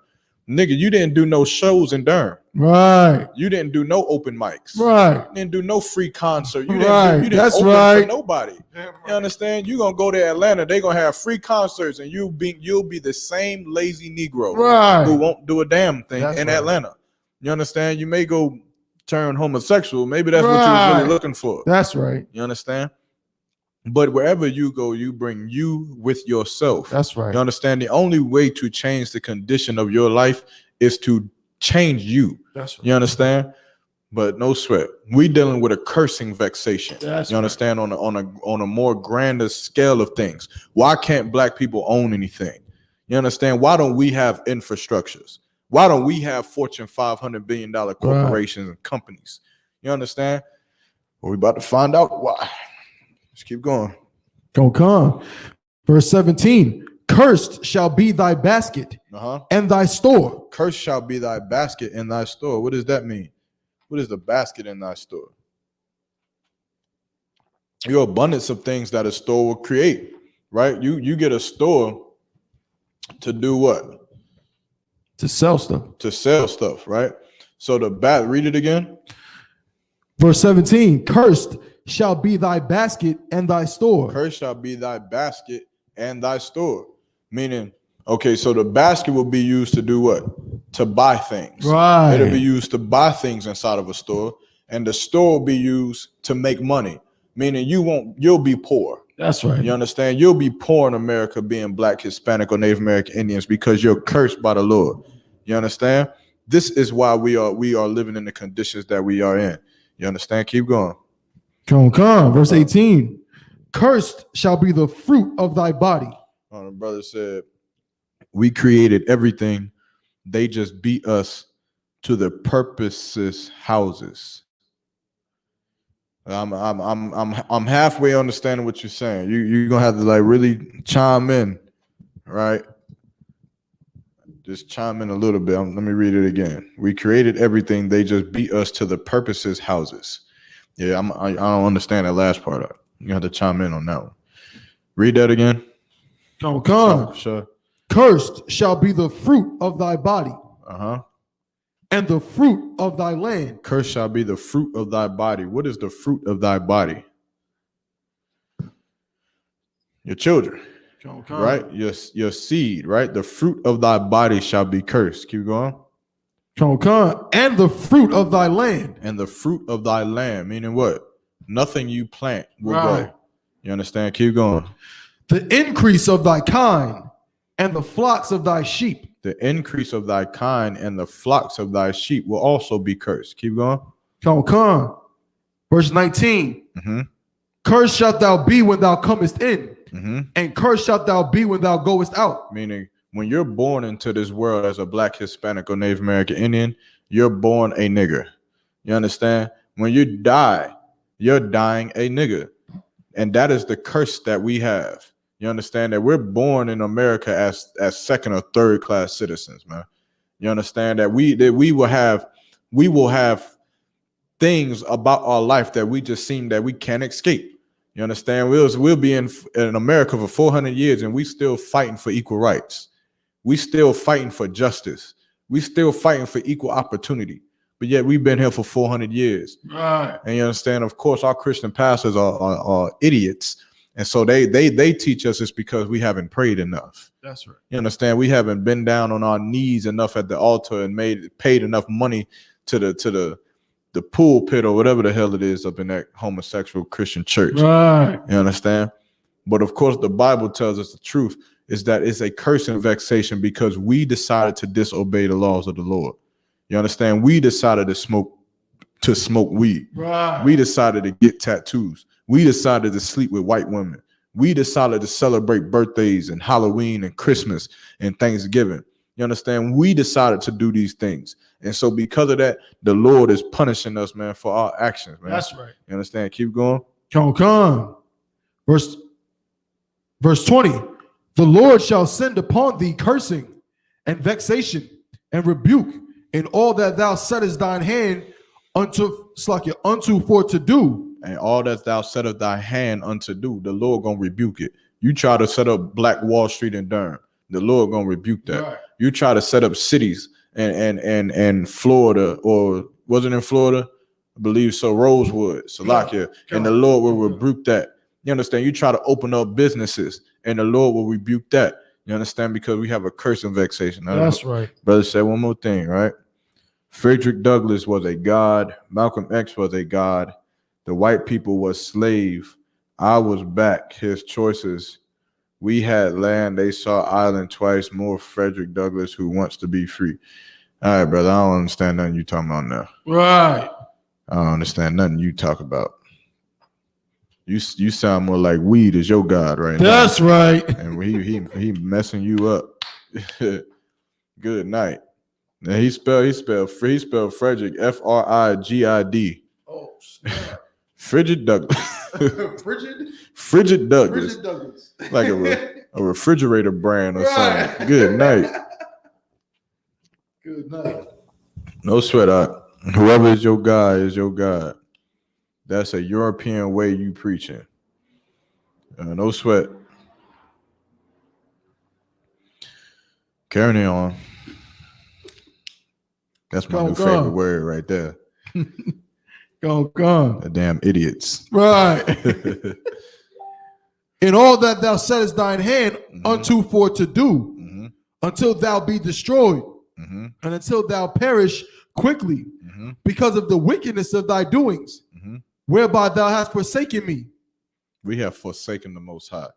Nigga, you didn't do no shows in Durham. Right. You didn't do no open mics. Right. You didn't do no free concert. You didn't That's open for nobody. You understand? You're gonna go to Atlanta, they're gonna have free concerts, and you'll be the same lazy Negro who won't do a damn thing in Atlanta. You understand? You may go turn homosexual. Maybe that's what you was really looking for. That's right. You understand? But wherever you go, you bring you with yourself. That's right. You understand? The only way to change the condition of your life is to change you. That's right. You understand? But no sweat. We dealing with a cursing vexation. That's you understand? Right. On a more grander scale of things. Why can't black people own anything? You understand? Why don't we have infrastructures? Why don't we have Fortune $500 billion corporations and companies? You understand? Well, we about to find out why. Let's keep going. Gonna come. Verse 17. Cursed shall be thy basket and thy store. Cursed shall be thy basket and thy store. What does that mean? What is the basket in thy store? Your abundance of things that a store will create, right? You get a store to do what? To sell stuff. To sell stuff, right? So read it again. Verse 17. Cursed shall be thy basket and thy store. Cursed shall be thy basket and thy store. Meaning, okay, so the basket will be used to do what? To buy things. Right. It'll be used to buy things inside of a store, and the store will be used to make money. meaning you'll be poor. That's right. You understand? You'll be poor in America being Black, Hispanic, or Native American Indians because you're cursed by the Lord. You understand? This is why we are living in the conditions that we are in. You understand? Keep going. Come. Verse 18. Cursed shall be the fruit of thy body. The brother said, we created everything. They just beat us to the purposeless houses. I'm halfway understanding what you're saying. You're gonna have to like really chime in, right? Just chime in a little bit. Let me read it again. We created everything. They just beat us to the purposeless houses. Yeah, I don't understand that last part of it. You have to chime in on that one. Read that again. Come. Sure. Cursed shall be the fruit of thy body. Uh-huh. And the fruit of thy land. Cursed shall be the fruit of thy body. What is the fruit of thy body? Your children. Right? Your seed, right? The fruit of thy body shall be cursed. Keep going. And the fruit of thy land. And the fruit of thy land, meaning what? Nothing you plant will grow. You understand? Keep going. The increase of thy kind and the flocks of thy sheep. The increase of thy kind and the flocks of thy sheep will also be cursed. Keep going. Come. Verse 19. Mm-hmm. Cursed shalt thou be when thou comest in, mm-hmm. and cursed shalt thou be when thou goest out. Meaning, when you're born into this world as a Black, Hispanic, or Native American Indian, you're born a nigger. You understand? When you die, you're dying a nigger. And that is the curse that we have. You understand that we're born in America as second or third class citizens, man. You understand that we will have things about our life that we just seem that we can't escape. You understand? We'll be in America for 400 years and we still fighting for equal rights. We still fighting for justice. We still fighting for equal opportunity. But yet we've been here for 400 years. Right. And you understand, of course, our Christian pastors are idiots. And so they teach us it's because we haven't prayed enough. That's right. You understand? We haven't been down on our knees enough at the altar and paid enough money to the pulpit or whatever the hell it is up in that homosexual Christian church. Right. You understand? But of course, the Bible tells us the truth is that it's a curse and vexation because we decided to disobey the laws of the Lord. You understand? We decided to smoke weed. Right. We decided to get tattoos. We decided to sleep with white women. We decided to celebrate birthdays and Halloween and Christmas and Thanksgiving. You understand? We decided to do these things. And so because of that, the Lord is punishing us, man, for our actions, man. That's right. You understand? Keep going. Come. Verse 20. The Lord shall send upon thee cursing and vexation and rebuke in all that thou settest thine hand unto for to do. And all that thou settest thy hand unto do, the Lord gonna rebuke it. You try to set up Black Wall Street in Durham, the Lord gonna rebuke that. Right. You try to set up cities and Florida, or was it in Florida? I believe so, Rosewood, Salakia, and the Lord will rebuke that. You understand? You try to open up businesses and the Lord will rebuke that. You understand? Because we have a curse and vexation. That's right. Brother said one more thing, right? Frederick Douglass was a god. Malcolm X was a god. The white people was slave. I was back. His choices. We had land. They saw island twice. More Frederick Douglass who wants to be free. All right, brother. I don't understand nothing you talking about now. Right. I don't understand nothing you talk about. You sound more like weed is your God right now. That's right. And he messing you up. Good night. And he spelled Frederick Frigid. Oh, snap. Frigid Douglass. Frigid? Frigid Douglass. Frigid Douglass. Like a refrigerator brand or right. something. Good night. Good night. No sweat out. Whoever is your God is your God. That's a European way you preaching. No sweat. Carrying on. That's my new favorite word right there. Go. The damn idiots. Right. In all that thou settest thine hand unto for to do, until thou be destroyed, and until thou perish quickly, because of the wickedness of thy doings. whereby thou hast forsaken me. We have forsaken the Most High.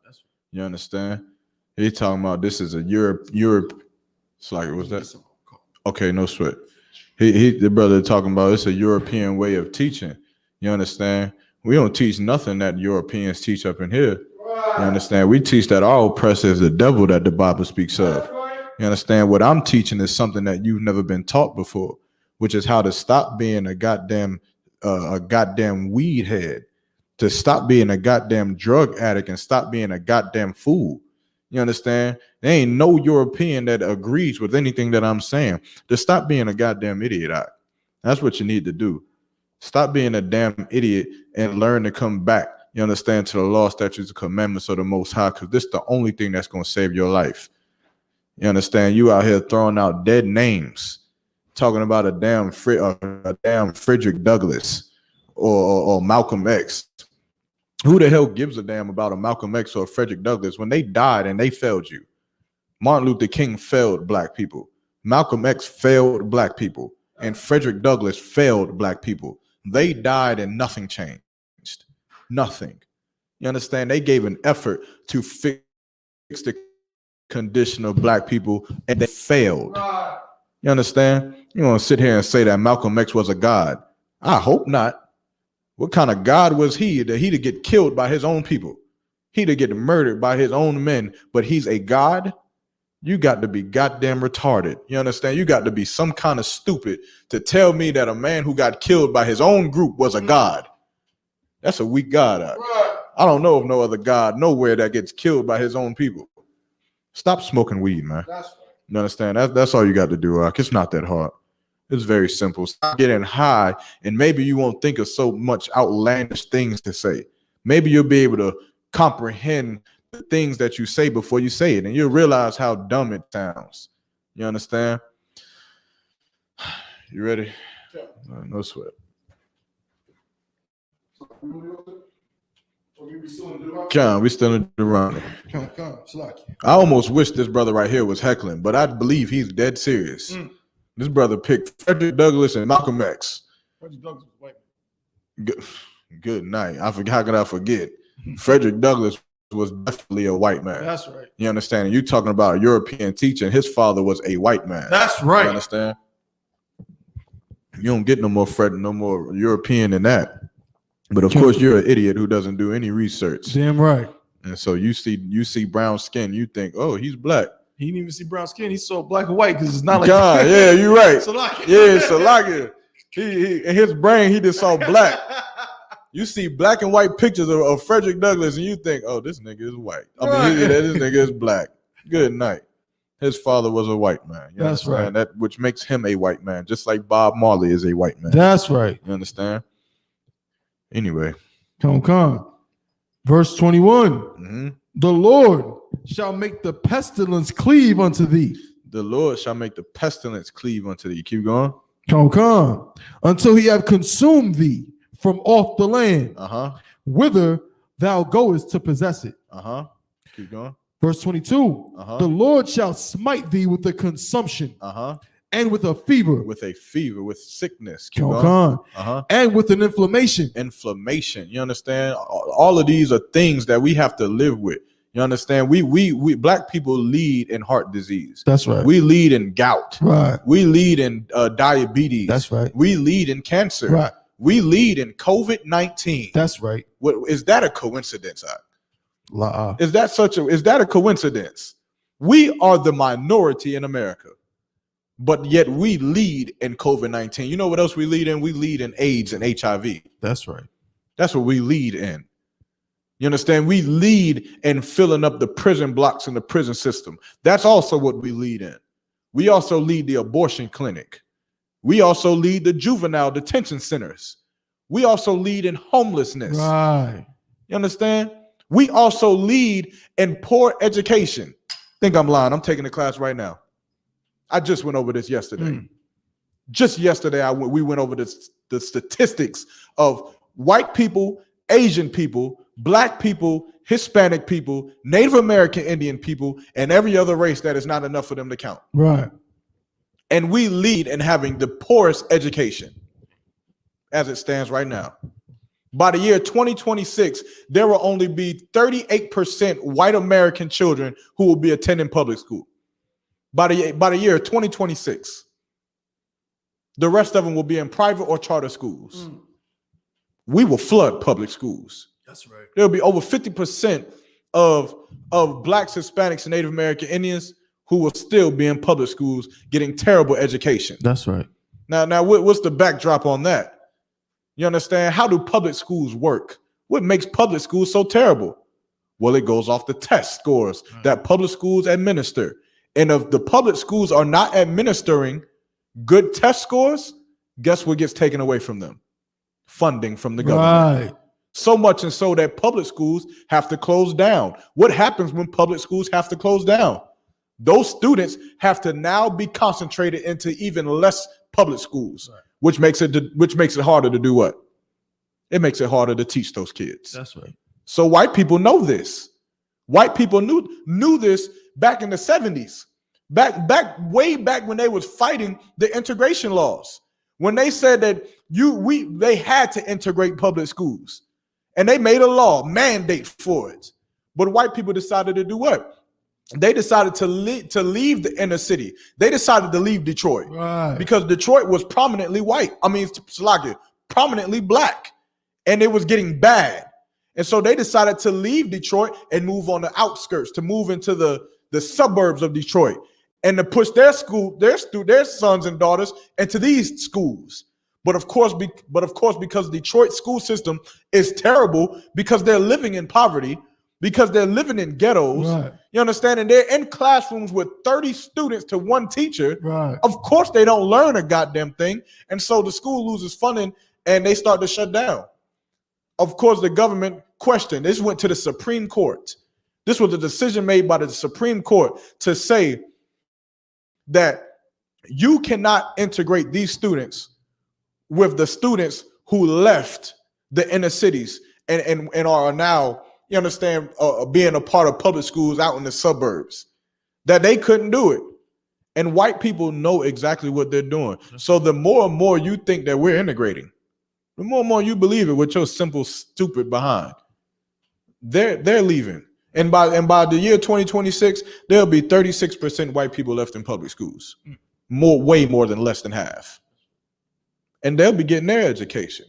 You understand? He's talking about this is a Europe. It's like, what's that? Okay, no sweat. The brother talking about it's a European way of teaching. You understand? We don't teach nothing that Europeans teach up in here. You understand? We teach that our oppressor is the devil that the Bible speaks of. You understand? What I'm teaching is something that you've never been taught before, which is how to stop being a goddamn weed head, to stop being a goddamn drug addict and stop being a goddamn fool. You understand? There ain't no European that agrees with anything that I'm saying. To stop being a goddamn idiot. That's what you need to do. Stop being a damn idiot and learn to come back, you understand, to the law, statutes, and commandments of the Most High, because this is the only thing that's going to save your life. You understand? You out here throwing out dead names, talking about a damn Frederick Douglass or Malcolm X. Who the hell gives a damn about a Malcolm X or a Frederick Douglass when they died and they failed you? Martin Luther King failed black people. Malcolm X failed black people. And Frederick Douglass failed black people. They died and nothing changed. Nothing. You understand? They gave an effort to fix the condition of black people and they failed. You understand? You want to sit here and say that Malcolm X was a god? I hope not. What kind of God was he that he to get killed by his own people? He to get murdered by his own men, but he's a God? You got to be goddamn retarded. You understand? You got to be some kind of stupid to tell me that a man who got killed by his own group was a God. That's a weak God. I don't know of no other God nowhere that gets killed by his own people. Stop smoking weed, man. You understand? That's all you got to do, It's not that hard. It's very simple. Stop getting high, and maybe you won't think of so much outlandish things to say. Maybe you'll be able to comprehend the things that you say before you say it, and you'll realize how dumb it sounds. You understand? You ready? No sweat. John, we still in Durham. I almost wish this brother right here was heckling, but I believe he's dead serious. This brother picked Frederick Douglass and Malcolm X. Frederick Douglass was white. Good night. How could I forget? Frederick Douglass was definitely a white man. That's right. You understand? You talking about a European teacher, and his father was a white man. That's right. You understand? You don't get no more European than that. But of course, you're an idiot who doesn't do any research. Damn right. And so you see brown skin, you think, oh, he's black. He didn't even see brown skin. He saw black and white because it's not like God. Yeah, you're right. Salakia. Yeah, Salakia. He in his brain, he just saw black. You see black and white pictures of Frederick Douglass, and you think, oh, this nigga is white. This nigga is black. Good night. His father was a white man. You That's understand? right. That which makes him a white man, just like Bob Marley is a white man. That's right. You understand? Anyway. Come. Verse 21. Mm-hmm. The Lord shall make the pestilence cleave unto thee. The Lord shall make the pestilence cleave unto thee. Keep going. Come. Until he have consumed thee from off the land. Whither thou goest to possess it. Keep going. Verse 22. The Lord shall smite thee with the consumption. And with a fever. With sickness. Keep going. And with an inflammation. You understand? All of these are things that we have to live with. You understand? We black people lead in heart disease. That's right. We lead in gout. Right. We lead in diabetes. That's right. We lead in cancer. Right. We lead in COVID-19. That's right. What is that a coincidence? Is that a coincidence? We are the minority in America, but yet we lead in COVID-19. You know what else we lead in? We lead in AIDS and HIV. That's right. That's what we lead in. You understand? We lead in filling up the prison blocks in the prison system. That's also what we lead in. We also lead the abortion clinic. We also lead the juvenile detention centers. We also lead in homelessness. Right. You understand? We also lead in poor education. Think I'm lying. I'm taking the class right now. I just went over this yesterday. Just yesterday, we went over the statistics of white people, Asian people, black people, Hispanic people, Native American Indian people, and every other race that is not enough for them to count. Right. And we lead in having the poorest education as it stands right now. By the year 2026, there will only be 38% white American children who will be attending public school. By the year 2026, the rest of them will be in private or charter schools. We will flood public schools. That's right. There'll be over 50% of Blacks, Hispanics, and Native American Indians who will still be in public schools getting terrible education. That's right. Now, what's the backdrop on that? You understand? How do public schools work? What makes public schools so terrible? Well, it goes off the test scores that public schools administer. And if the public schools are not administering good test scores, guess what gets taken away from them? Funding from the government. Right. So much and so that public schools have to close down. What happens when public schools have to close down? Those students have to now be concentrated into even less public schools, right, which makes it harder to do what? It makes it harder to teach those kids. That's right. So white people know this. White people knew this back in the 70s. Way back when they was fighting the integration laws. When they said that they had to integrate public schools. And they made a law, mandate for it. But white people decided to do what? They decided to leave the inner city. They decided to leave Detroit, right, because Detroit was prominently white. I mean, prominently black, and it was getting bad. And so they decided to leave Detroit and move on the outskirts, to move into the suburbs of Detroit, and to push their sons and daughters into these schools. But of course, because Detroit's school system is terrible, because they're living in poverty, because they're living in ghettos, right, you understand? And they're in classrooms with 30 students to one teacher. Right. Of course, they don't learn a goddamn thing. And so the school loses funding and they start to shut down. Of course, the government questioned. This went to the Supreme Court. This was a decision made by the Supreme Court to say that you cannot integrate these students with the students who left the inner cities and are now, you understand, being a part of public schools out in the suburbs, that they couldn't do it. And white people know exactly what they're doing. So the more and more you think that we're integrating, the more and more you believe it with your simple, stupid behind. They're leaving. And by the year 2026, there'll be 36% white people left in public schools. Way more than less than half. And they'll be getting their education.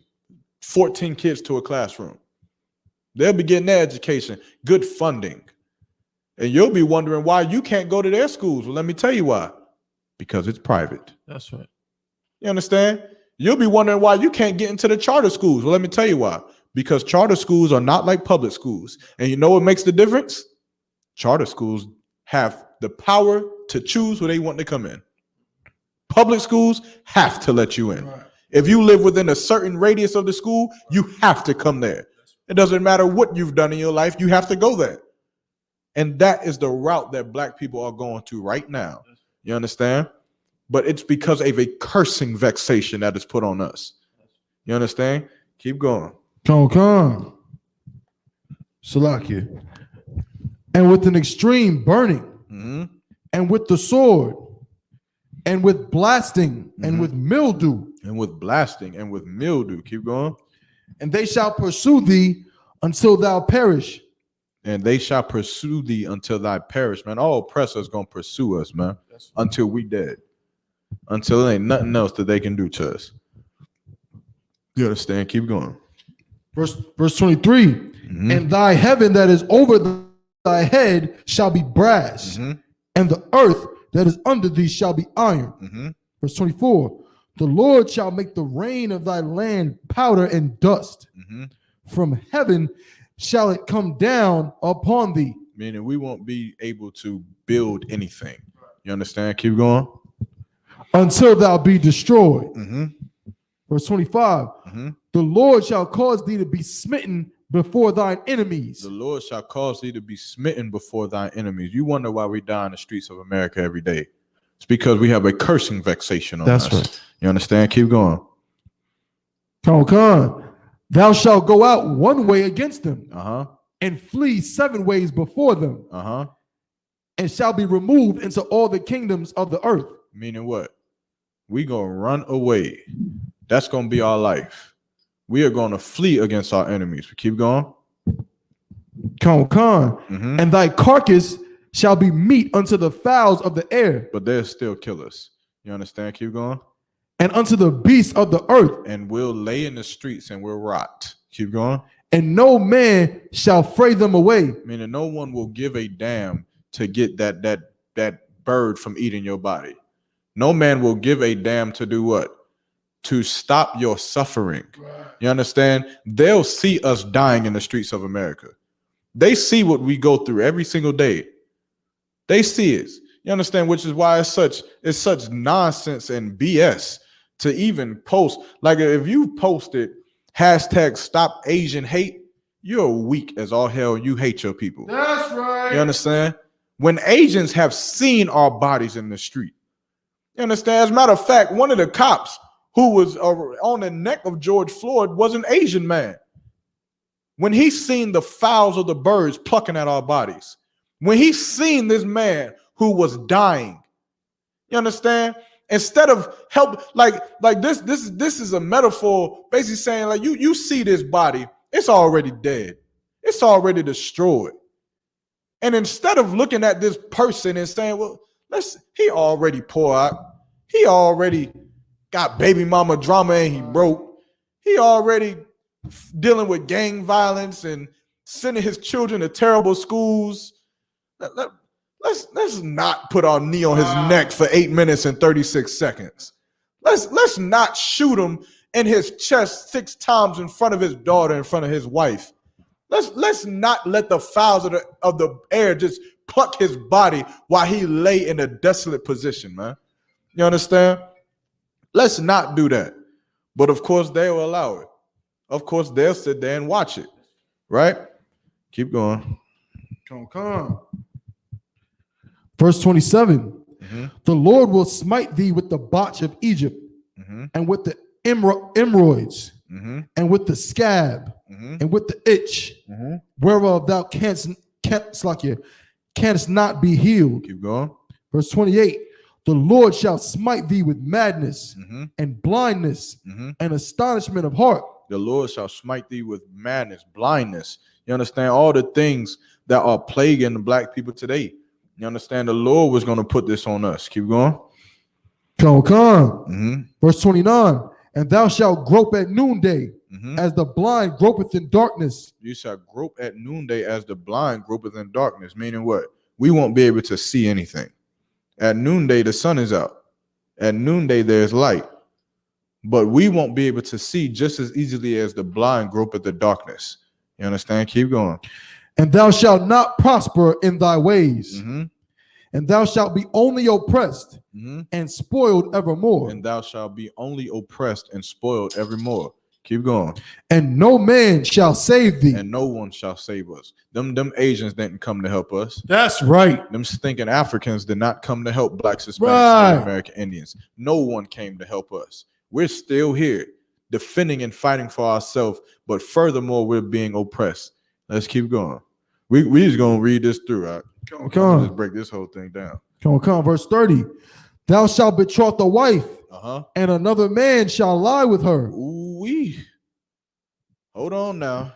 14 kids to a classroom. They'll be getting their education, good funding. And you'll be wondering why you can't go to their schools. Well, let me tell you why. Because it's private. That's right. You understand? You'll be wondering why you can't get into the charter schools. Well, let me tell you why. Because charter schools are not like public schools. And you know what makes the difference? Charter schools have the power to choose where they want to come in. Public schools have to let you in. Right. If you live within a certain radius of the school, you have to come there. It doesn't matter what you've done in your life, you have to go there. And that is the route that black people are going to right now. You understand? But it's because of a cursing vexation that is put on us. You understand? Keep going. Come. Salakia. And with an extreme burning, and with the sword, and with blasting, and with mildew. And with blasting, and with mildew. Keep going. And they shall pursue thee until thou perish. And they shall pursue thee until thou perish, man. All oppressors gonna pursue us, man, until we dead. Until there ain't nothing else that they can do to us. You understand? Keep going. Verse 23. And thy heaven that is over thy head shall be brass, and the earth that is under thee shall be iron. Verse 24. The Lord shall make the rain of thy land powder and dust. From heaven shall it come down upon thee. Meaning we won't be able to build anything. You understand? Keep going. Until thou be destroyed. Verse 25. The Lord shall cause thee to be smitten before thine enemies. The Lord shall cause thee to be smitten before thine enemies. You wonder why we die in the streets of America every day. It's because we have a cursing vexation on us. That's right. You understand? Keep going. Come. Thou shalt go out one way against them, and flee 7 ways before them, and shall be removed into all the kingdoms of the earth. Meaning what? We gonna run away. That's gonna be our life. we are going to flee against our enemies. Keep going. Con. Mhm. And thy carcass shall be meat unto the fowls of the air, But they'll still kill us. You understand? Keep going. and unto the beasts of the earth, And we'll lay in the streets and we'll rot. Keep going. and no man shall fray them away. Meaning no one will give a damn to get that bird from eating your body. No man will give a damn to do what? To stop your suffering. You understand? They'll see us dying in the streets of America. They see what we go through every single day. They see it. You understand? Which is why it's such nonsense and BS to even post. Like if you posted hashtag stop Asian hate, you're weak as all hell. You hate your people. That's right. You understand? When Asians have seen our bodies in the street. You understand? As a matter of fact, one of the cops who was on the neck of George Floyd was an Asian man. When he seen the fowls of the birds plucking at our bodies, when he seen this man who was dying, you understand? Instead of help, like this is a metaphor, basically saying like you see this body, it's already dead, it's already destroyed, and instead of looking at this person and saying, well, he already poor out, he already got baby mama drama and he broke, he already dealing with gang violence and sending his children to terrible schools. Let's not put our knee on his neck for 8 minutes and 36 seconds. Let's not shoot him in his chest 6 times in front of his daughter, in front of his wife. Let's not let the fowls of the air just pluck his body while he lay in a desolate position, man. You understand? Let's not do that. But of course they will allow it. Of course they'll sit there and watch it. Right? Keep going. Come. Verse 27. Mm-hmm. The Lord will smite thee with the botch of Egypt, Mm-hmm. and with the hemorrhoids, Mm-hmm. and with the scab, Mm-hmm. and with the itch, Mm-hmm. whereof thou canst not be healed. Keep going. Verse 28. The Lord shall smite thee with madness, Mm-hmm. and blindness, Mm-hmm. and astonishment of heart. The Lord shall smite thee with madness, blindness. You understand? All the things that are plaguing the black people today. You understand? The Lord was going to put this on us. Keep going. Come. Mm-hmm. Verse 29. And thou shalt grope at noonday, Mm-hmm. as the blind gropeth in darkness. You shall grope at noonday as the blind gropeth in darkness. Meaning what? We won't be able to see anything. At noonday, the sun is out. At noonday, there's light. But we won't be able to see just as easily as the blind grope at the darkness. You understand? Keep going. And thou shalt not prosper in thy ways, Mm-hmm. and thou shalt be only oppressed Mm-hmm. and spoiled evermore. And thou shalt be only oppressed and spoiled evermore. Keep going. And no man shall save thee. And no one shall save us. Them Asians didn't come to help us. That's right. Them stinking Africans did not come to help blacks, Hispanics, Right. and American Indians. No one came to help us. We're still here defending and fighting for ourselves, but furthermore, we're being oppressed. Let's keep going. We just gonna read this through, right? Come. Just break this whole thing down. Come. Verse 30. Thou shalt betroth a wife, and another man shall lie with her. Ooh-wee. Hold on now.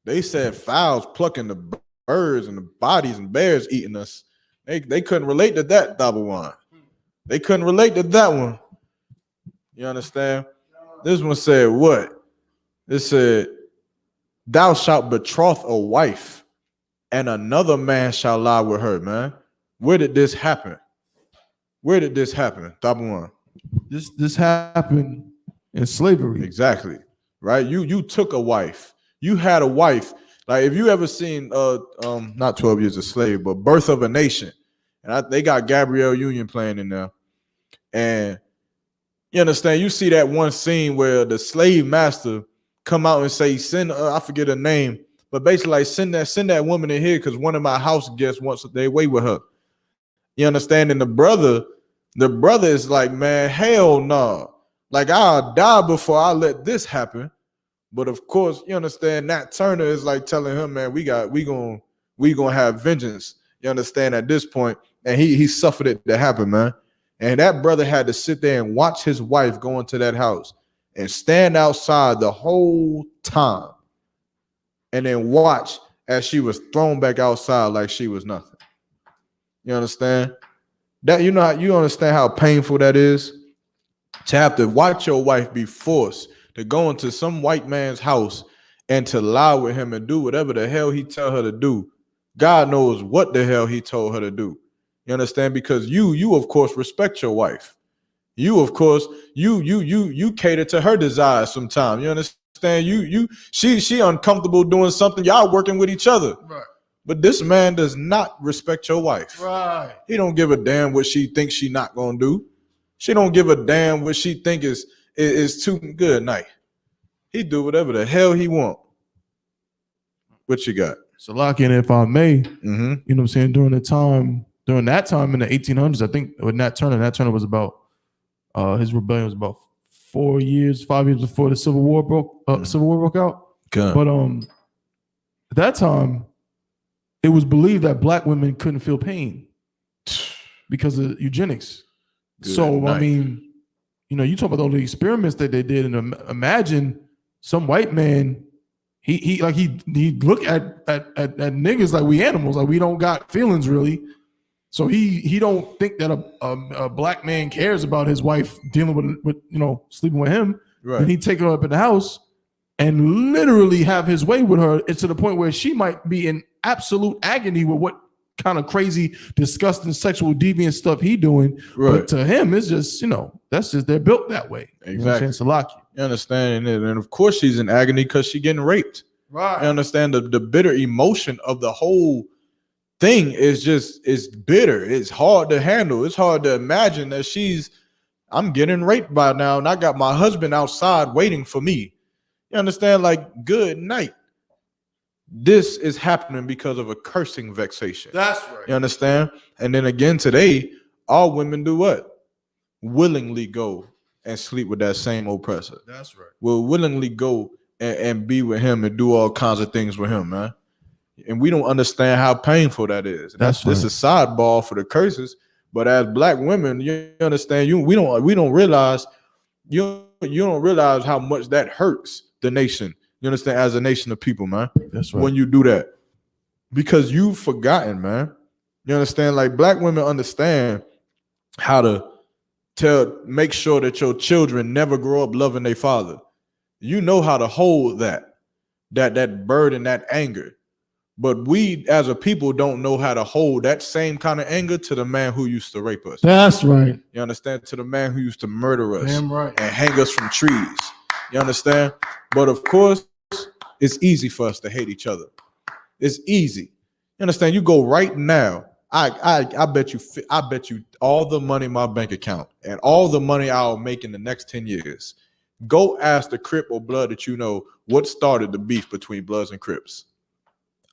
They said fowls plucking the birds and the bodies and bears eating us. They couldn't relate to that, double one. They couldn't relate to that one. You understand? This one said what? It said, thou shalt betroth a wife, and another man shall lie with her, man. Where did this happen? Where did this happen? Double one. This happened in slavery. Exactly. Right? You took a wife. You had a wife. Like if you ever seen not 12 Years a Slave, but Birth of a Nation. And they got Gabrielle Union playing in there. And you understand, you see that one scene where the slave master come out and say, send I forget her name, but basically like send that woman in here because one of my house guests wants their way with her. You understand? And the brother is like, man, hell no. Like I'll die before I let this happen. But of course, you understand, Nat Turner is like telling him, man, we gonna have vengeance. You understand at this point, and he suffered it to happen, man. And that brother had to sit there and watch his wife go into that house and stand outside the whole time and then watch as she was thrown back outside like she was nothing. You understand? That you understand how painful that is? To have to watch your wife be forced to go into some white man's house and to lie with him and do whatever the hell he tell her to do. God knows what the hell he told her to do. You understand? Because you of course respect your wife. You of course you cater to her desires sometimes. You understand? She uncomfortable doing something. Y'all working with each other. Right. But this man does not respect your wife. Right. He don't give a damn what she thinks she not gonna do. She don't give a damn what she think is too good night. He do whatever the hell he want. What you got? So lock in, if I may, Mm-hmm. you know what I'm saying, during that time in the 1800s, I think when Nat Turner was about his rebellion was about 5 years before the Civil War broke out. Good. But at that time, it was believed that black women couldn't feel pain because of eugenics. Good So night. I mean, you know, you talk about all the experiments that they did, and imagine some white man. He look at niggas like we animals, like we don't got feelings really. So he don't think that a black man cares about his wife dealing with you know, sleeping with him. Right. And he take her up in the house and literally have his way with her. It's to the point where she might be in absolute agony with what kind of crazy, disgusting, sexual deviant stuff he doing. Right. But to him, it's just, you know, that's just, they're built that way. Exactly. You know what I'm saying? Salaki. You understand? And of course she's in agony because she's getting raped. Right. You understand? The bitter emotion of the whole thing is bitter. It's hard to handle. It's hard to imagine that I'm getting raped by now and I got my husband outside waiting for me. You understand? Like, good night. This is happening because of a cursing vexation. That's right. You understand? And then again today, all women do what? Willingly go and sleep with that same oppressor. That's right. Will willingly go and be with him and do all kinds of things with him, man. And we don't understand how painful that is. That's This is a sidebar for the curses. But as black women, you understand, we don't realize you don't realize how much that hurts the nation. You understand, as a nation of people, man. That's right. When you do that, because you've forgotten, man. You understand, like black women understand how to make sure that your children never grow up loving their father. You know how to hold that burden, that anger. But we as a people don't know how to hold that same kind of anger to the man who used to rape us. That's right. You understand? To the man who used to murder us. Damn right. And hang us from trees. You understand? But of course, it's easy for us to hate each other. It's easy. You understand? You go right now. I bet you all the money in my bank account and all the money I'll make in the next 10 years. Go ask the Crip or Blood that you know what started the beef between Bloods and Crips.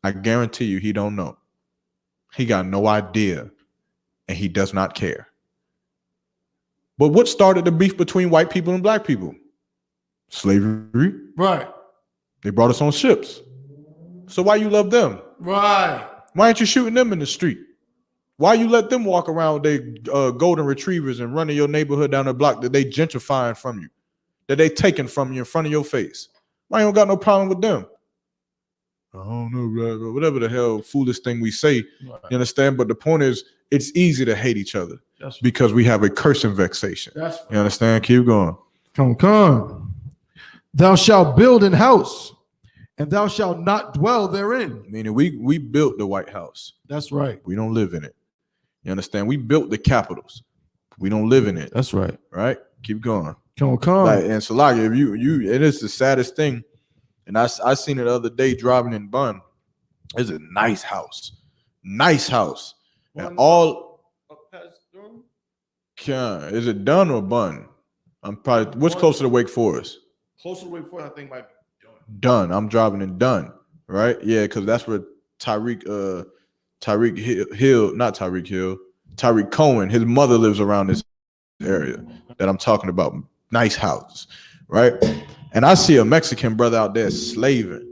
I guarantee you he don't know. He got no idea and he does not care. But what started the beef between white people and black people? Slavery. Right. They brought us on ships. So why you love them? Right. Why aren't you shooting them in the street? Why you let them walk around with their golden retrievers and run in your neighborhood down the block that they gentrifying from you, that they taking from you in front of your face? Why you don't got no problem with them? I don't know, blah, blah, whatever the hell foolish thing we say, Right. you understand? But the point is, it's easy to hate each other That's right. because we have a cursing vexation. That's You understand? Keep going. Come. Thou shalt build an house, and thou shalt not dwell therein. Meaning we built the White House. That's right. We don't live in it. You understand? We built the capitals. We don't live in it. That's right. Right? Keep going. Come. Like, and Salaki, if you it is the saddest thing. And I seen it the other day driving in Bun. It's a nice house. Nice house. And all is it Dun or Bun? I'm probably what's closer to Wake Forest? Closer to Wake Forest, I think might be Dun. I'm driving in Dun, right? Yeah, because that's where Tyreek Cohen, his mother lives around this area that I'm talking about. Nice houses, right? And I see a Mexican brother out there slaving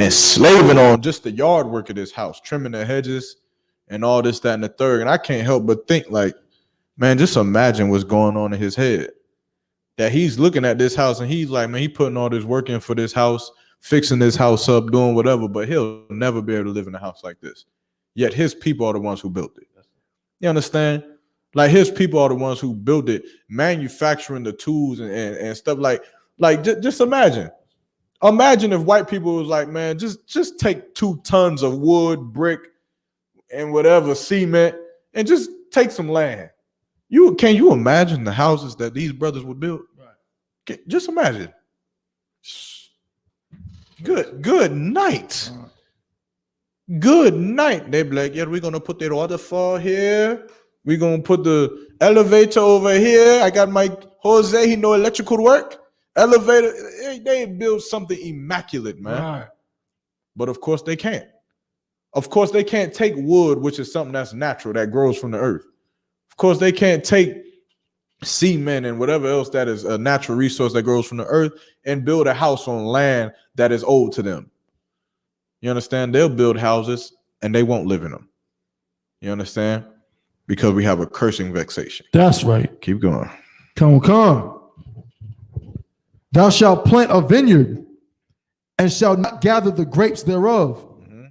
on just the yard work of this house, trimming the hedges and all this, that, and the third. And I can't help but think, like, man, just imagine what's going on in his head. that he's looking at this house and he's like, man, he putting all this work in for this house, fixing this house up, doing whatever, but he'll never be able to live in a house like this. Yet his people are the ones who built it. You understand? Like his people are the ones who built it, manufacturing the tools and stuff like just imagine. Imagine if white people was like, man, just take 2 tons of wood, brick, and whatever, cement, and just take some land. Can you imagine the houses that these brothers would build? Right. Just imagine. Good night. Good night. They be like, yeah, we're gonna put the waterfall here. We're gonna put the elevator over here. I got my Jose, he know electrical work. Elevator, they build something immaculate, man. Right. But of course they can't. Of course they can't take wood, which is something that's natural, that grows from the earth. Of course they can't take cement and whatever else that is a natural resource that grows from the earth and build a house on land that is old to them. You understand? They'll build houses and they won't live in them. You understand? Because we have a cursing vexation. That's right. Keep going. Come. Thou shalt plant a vineyard and shalt not gather the grapes thereof. Mm-hmm.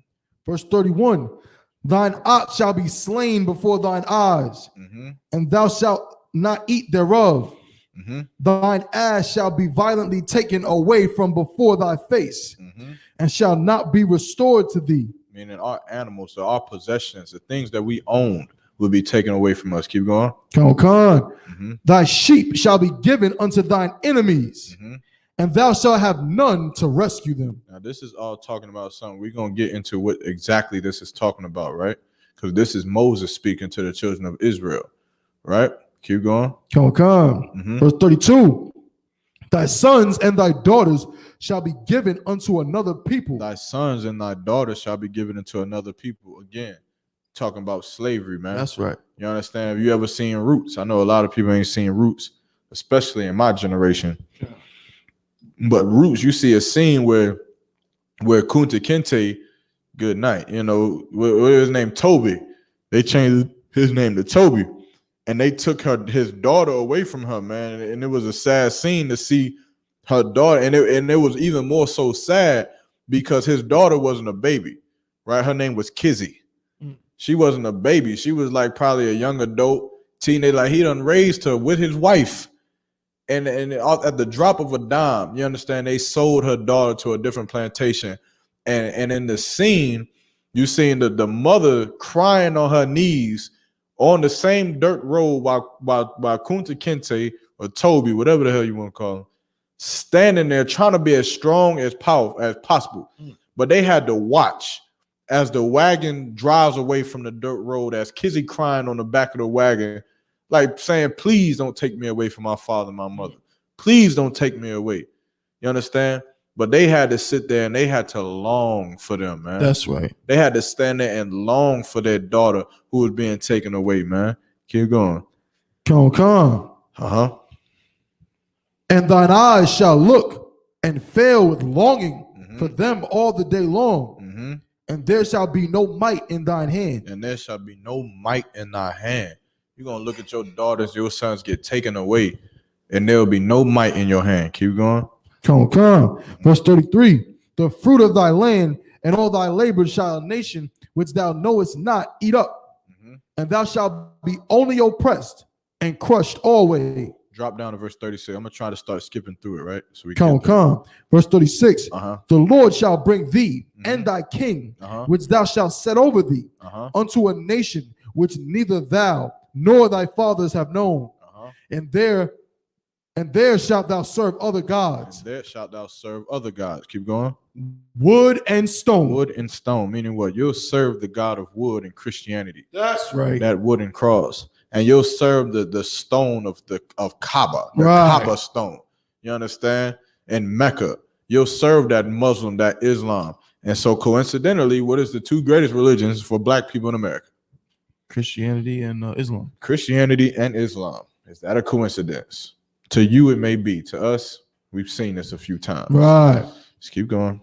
Verse 31. Thine ox shall be slain before thine eyes, mm-hmm. and thou shalt not eat thereof. Mm-hmm. Thine ass shall be violently taken away from before thy face, mm-hmm. and shall not be restored to thee. Meaning our animals, our possessions, the things that we own will be taken away from us. Keep going. Come on. Mm-hmm. Thy sheep shall be given unto thine enemies, mm-hmm. and thou shalt have none to rescue them. Now, this is all talking about something. We're going to get into what exactly this is talking about, right? Because this is Moses speaking to the children of Israel, right? Keep going. Come on. Mm-hmm. Verse 32. Thy sons and thy daughters shall be given unto another people. Thy sons and thy daughters shall be given unto another people. Again, talking about slavery, man. That's right. You understand? Have you ever seen Roots? I know a lot of people ain't seen Roots, especially in my generation. Yeah. But Roots, you see a scene where Kunta Kinte, good night, you know, what his name, Toby. They changed his name to Toby, and they took his daughter away from her, man. And it was a sad scene to see her daughter, and it was even more so sad because his daughter wasn't a baby, right? Her name was Kizzy. She wasn't a baby. She was like probably a young adult teenager. Like he done raised her with his wife. And at the drop of a dime, you understand, they sold her daughter to a different plantation. And in the scene, you seen the mother crying on her knees on the same dirt road while Kunta Kinte or Toby, whatever the hell you want to call him, standing there trying to be as strong as possible. But they had to watch as the wagon drives away from the dirt road, as Kizzy crying on the back of the wagon, like saying, please don't take me away from my father and my mother. Please don't take me away. You understand? But they had to sit there and they had to long for them, man. That's right. They had to stand there and long for their daughter who was being taken away, man. Keep going. Come. Uh-huh. And thine eyes shall look and fail with longing for them all the day long. Mm-hmm. And there shall be no might in thine hand. And there shall be no might in thy hand. You're going to look at your daughters, your sons get taken away, and there will be no might in your hand. Keep going. Come. Verse 33. The fruit of thy land and all thy labor shall a nation which thou knowest not eat up. Mm-hmm. And thou shalt be only oppressed and crushed always. Drop down to verse 36. I'm going to try to start skipping through it, right? So we come. Verse 36. The Lord shall bring thee and thy king, which thou shalt set over thee, unto a nation which neither thou nor thy fathers have known. And there shalt thou serve other gods. And there shalt thou serve other gods. Keep going. Wood and stone. Wood and stone, meaning what? You'll serve the God of wood in Christianity. That's right. That wooden cross. And you'll serve the stone of Kaaba, the Kaaba stone. You understand? In Mecca, you'll serve that Muslim, that Islam. And so coincidentally, what is the two greatest religions for black people in America? Christianity and Islam. Christianity and Islam. Is that a coincidence? To you, it may be. To us, we've seen this a few times. Right. Let's keep going.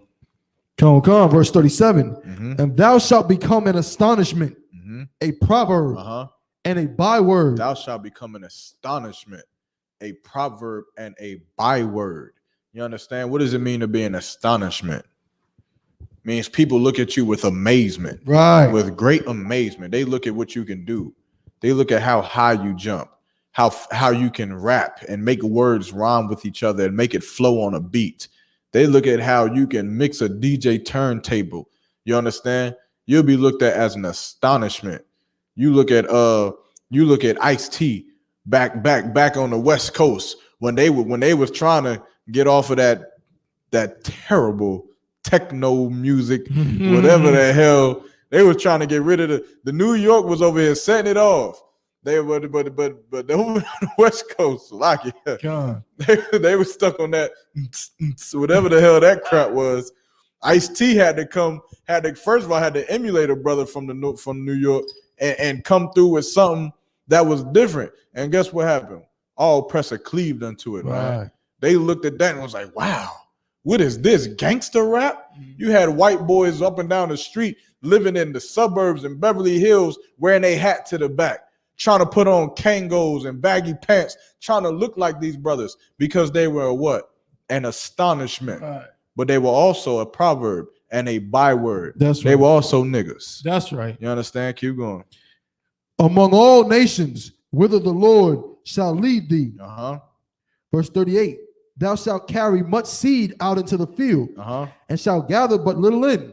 Come. Verse 37. And thou shalt become an astonishment, a proverb, and a byword. Thou shalt become an astonishment a proverb, and a byword. You understand? What does it mean to be an astonishment? It means people look at you with amazement, Right. with great amazement. They look at what you can do. They look at how high you jump, how you can rap and make words rhyme with each other and make it flow on a beat. They look at how you can mix a DJ turntable. You understand? You'll be looked at as an astonishment. You look at Ice-T back on the West Coast when they was trying to get off of that terrible techno music, whatever the hell. They was trying to get rid of the New York was over here setting it off. They were, but over on the West Coast, like they were stuck on that whatever the hell that crap was. Ice-T had to first of all had to emulate a brother from New York and come through with something that was different. And guess what happened? All Oppressor cleaved unto it, man. They looked at that and was like, wow, what is this? Gangster rap? You had white boys up and down the street living in the suburbs in Beverly Hills wearing their hat to the back, trying to put on Kangos and baggy pants, trying to look like these brothers because they were what? An astonishment. Right. But they were also a proverb and a byword. That's right. They were also niggas. That's right. You understand? Keep going. Among all nations, whither the Lord shall lead thee. Verse 38. Thou shalt carry much seed out into the field, and shalt gather but little in.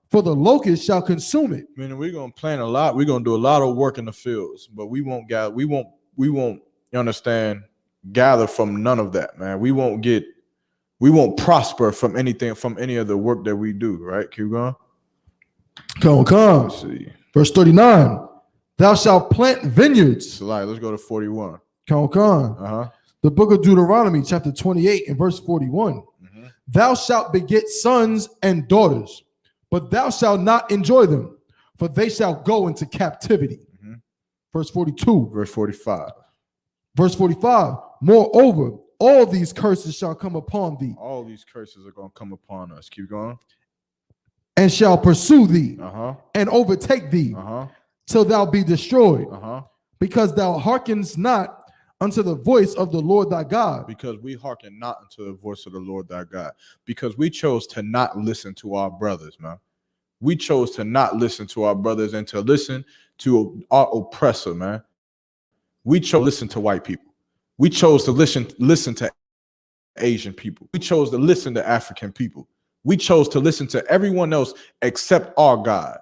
For the locust shall consume it. I mean, we're gonna plant a lot. We're gonna do a lot of work in the fields, but we won't gather. We won't. You understand? Gather from none of that, man. We won't prosper from anything, from any of the work that we do. Right? Keep going. Come. Let's see. Verse 39. Thou shalt plant vineyards. So, let's go to 41. Come. The book of Deuteronomy, chapter 28 and verse 41. Thou shalt beget sons and daughters, but thou shalt not enjoy them, for they shall go into captivity. Verse 42. Verse 45. Verse 45. Moreover, all these curses shall come upon thee. All these curses are going to come upon us. Keep going. And shall pursue thee and overtake thee till thou be destroyed, because thou hearkenest not unto the voice of the Lord thy God. Because we hearken not unto the voice of the Lord thy God. Because we chose to not listen to our brothers, man. We chose to not listen to our brothers and to listen to our oppressor, man. We chose to listen to white people. We chose to listen to Asian people. We chose to listen to African people. We chose to listen to everyone else except our God,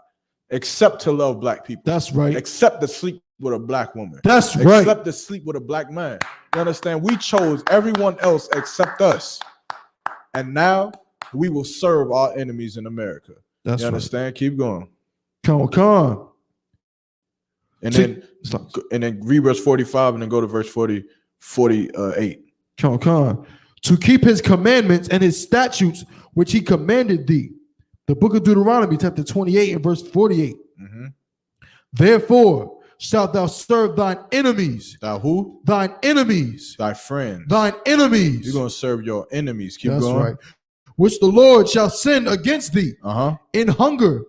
except to love black people. That's right. Except to sleep with a black woman. That's right. Except to sleep with a black man. You understand? We chose everyone else except us. And now we will serve our enemies in America. That's you understand? Right. Keep going. Come. And then read verse 45 and then go to verse 48. Come. To keep his commandments and his statutes which he commanded thee. The book of Deuteronomy, chapter 28 and verse 48. Therefore shalt thou serve thine enemies. Thou who? Thine enemies. Thy friends. Thine enemies. You're going to serve your enemies. Keep That's going. Right. Which the Lord shall send against thee in hunger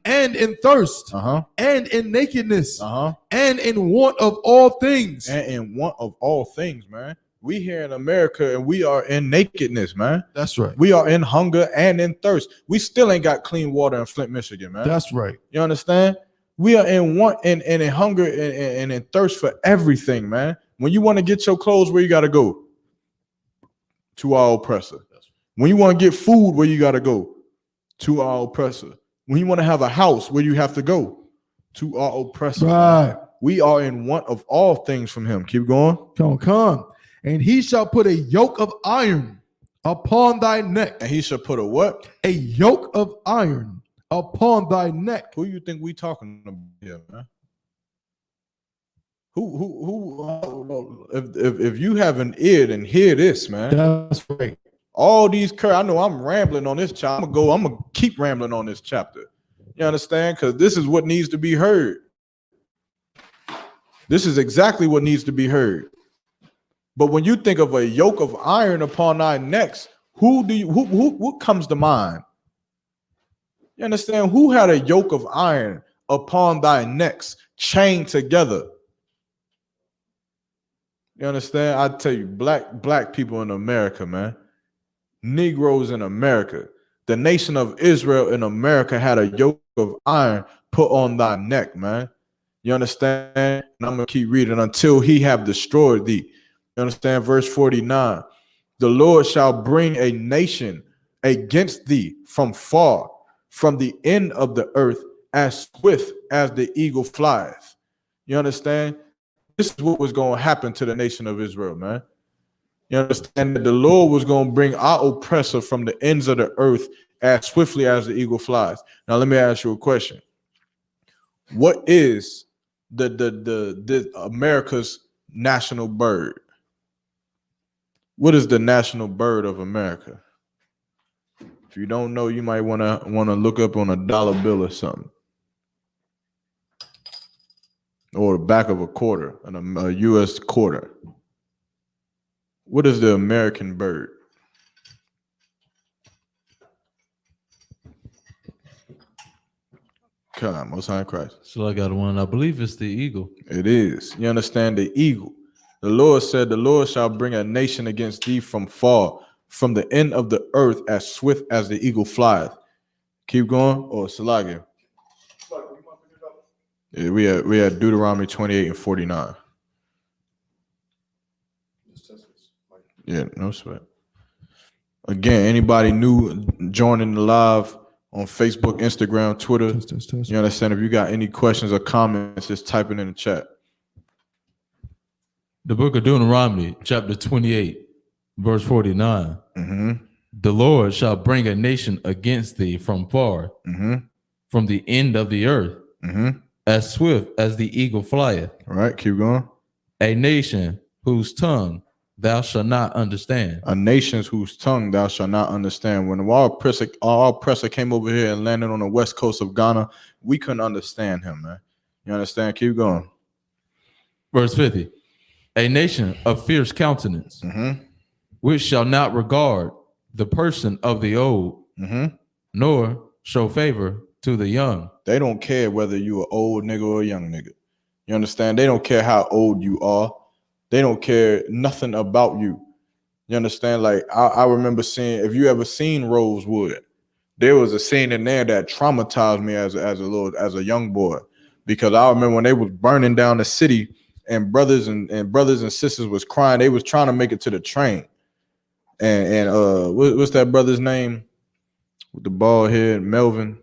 and in thirst and in nakedness and in want of all things. And in want of all things, man. We here in America and we are in nakedness, man. That's right. We are in hunger and in thirst. We still ain't got clean water in Flint, Michigan, man. That's right. You understand? We are in want and in hunger and in thirst for everything, man. When you want to get your clothes, where you got to go? To our oppressor. When you want to get food, where you got to go? To our oppressor. When you want to have a house, where you have to go? To our oppressor. Right. We are in want of all things from him. Keep going. Come. And he shall put a yoke of iron upon thy neck. And he shall put a what? A yoke of iron upon thy neck. Who you think we talking about here, man? Who if you have an ear, then hear this, man. That's right. All these I know I'm rambling on this chapter. I'm gonna keep rambling on this chapter. You understand? Because this is what needs to be heard. This is exactly what needs to be heard. But when you think of a yoke of iron upon thy necks, what comes to mind? You understand? Who had a yoke of iron upon thy necks, chained together? You understand? I tell you, black people in America, man. Negroes in America. The nation of Israel in America had a yoke of iron put on thy neck, man. You understand? And I'm going to keep reading until he have destroyed thee. You understand? Verse 49. The Lord shall bring a nation against thee from far, from the end of the earth, as swift as the eagle flies. You understand? This is what was going to happen to the nation of Israel, man. You understand that the Lord was going to bring our oppressor from the ends of the earth as swiftly as the eagle flies. Now, let me ask you a question. What is the America's national bird? What is the national bird of America? If you don't know, you might want to look up on a dollar bill or something, or the back of a quarter, a U.S. quarter. What is the American bird? God, Most High Christ. So I got one. I believe it's the eagle. It is. You understand? The eagle. The Lord said, the Lord shall bring a nation against thee from far, from the end of the earth, as swift as the eagle flieth. Keep going. Or Salagi. Yeah, we had Deuteronomy 28 and 49. Yeah, no sweat. Again, anybody new joining the live on Facebook, Instagram, Twitter, you understand? If you got any questions or comments, just type it in the chat. The book of Deuteronomy, chapter 28, verse 49. Mm-hmm. The Lord shall bring a nation against thee from far, from the end of the earth, as swift as the eagle flieth. All right, keep going. A nation whose tongue thou shalt not understand. A nation whose tongue thou shalt not understand. When our oppressor came over here and landed on the west coast of Ghana, we couldn't understand him, man. You understand? Keep going. Verse 50. A nation of fierce countenance, which shall not regard the person of the old, nor show favor to the young. They don't care whether you an old nigga or a young nigga. You understand? They don't care how old you are. They don't care nothing about you. You understand? Like I remember seeing, if you ever seen Rosewood, there was a scene in there that traumatized me as a young boy, because I remember when they was burning down the city and brothers and sisters was crying. They was trying to make it to the train. And what's that brother's name with the bald head? Melvin.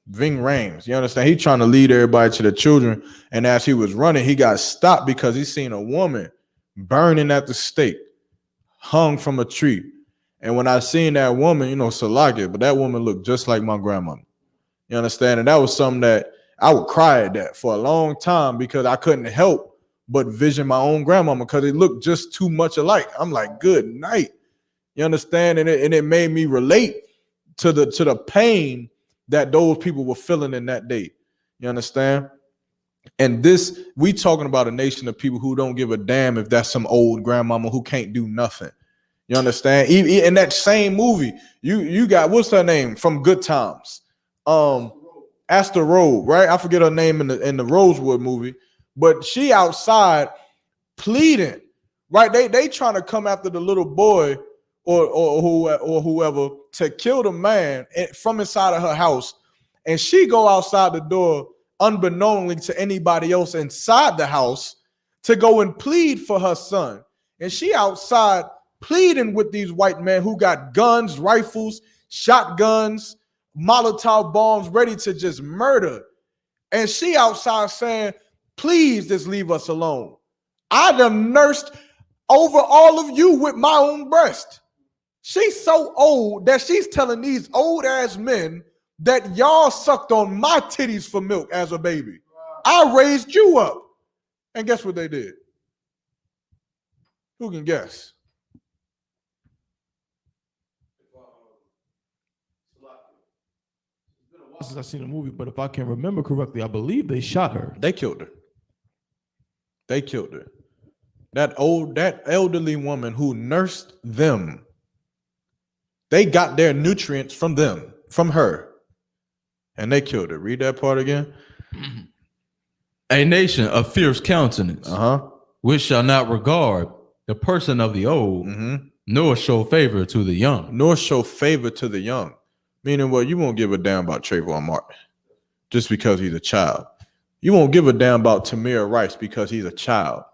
Ving Rhames, you understand? He trying to lead everybody to the children, and as he was running, he got stopped because he seen a woman burning at the stake, hung from a tree. And when I seen that woman, you know, Salaki, but that woman looked just like my grandmother. You understand? And that was something that I would cry at that for a long time, because I couldn't help but vision my own grandmama, because it looked just too much alike. I'm like, good night. You understand? And it made me relate to the pain that those people were feeling in that day. You understand? And this, we talking about a nation of people who don't give a damn if that's some old grandmama who can't do nothing. You understand? In that same movie, you got, what's her name from Good Times? Astor Road, right? I forget her name in the Rosewood movie, but she outside pleading, right? They trying to come after the little boy or whoever to kill the man from inside of her house, and she go outside the door unbeknownly to anybody else inside the house to go and plead for her son. And she outside pleading with these white men who got guns, rifles, shotguns, Molotov bombs ready to just murder. And she outside saying, please just leave us alone. I done nursed over all of you with my own breast. She's so old that she's telling these old ass men that y'all sucked on my titties for milk as a baby. I raised you up. And guess what they did? Who can guess? Since I've seen the movie, but if I can remember correctly, I believe they shot her. They killed her. They killed her. That elderly woman who nursed them, they got their nutrients from them, from her, and they killed her. Read that part again. A nation of fierce countenance, which shall not regard the person of the old, nor show favor to the young. Nor show favor to the young. Meaning, well, you won't give a damn about Trayvon Martin just because he's a child. You won't give a damn about Tamir Rice because he's a child.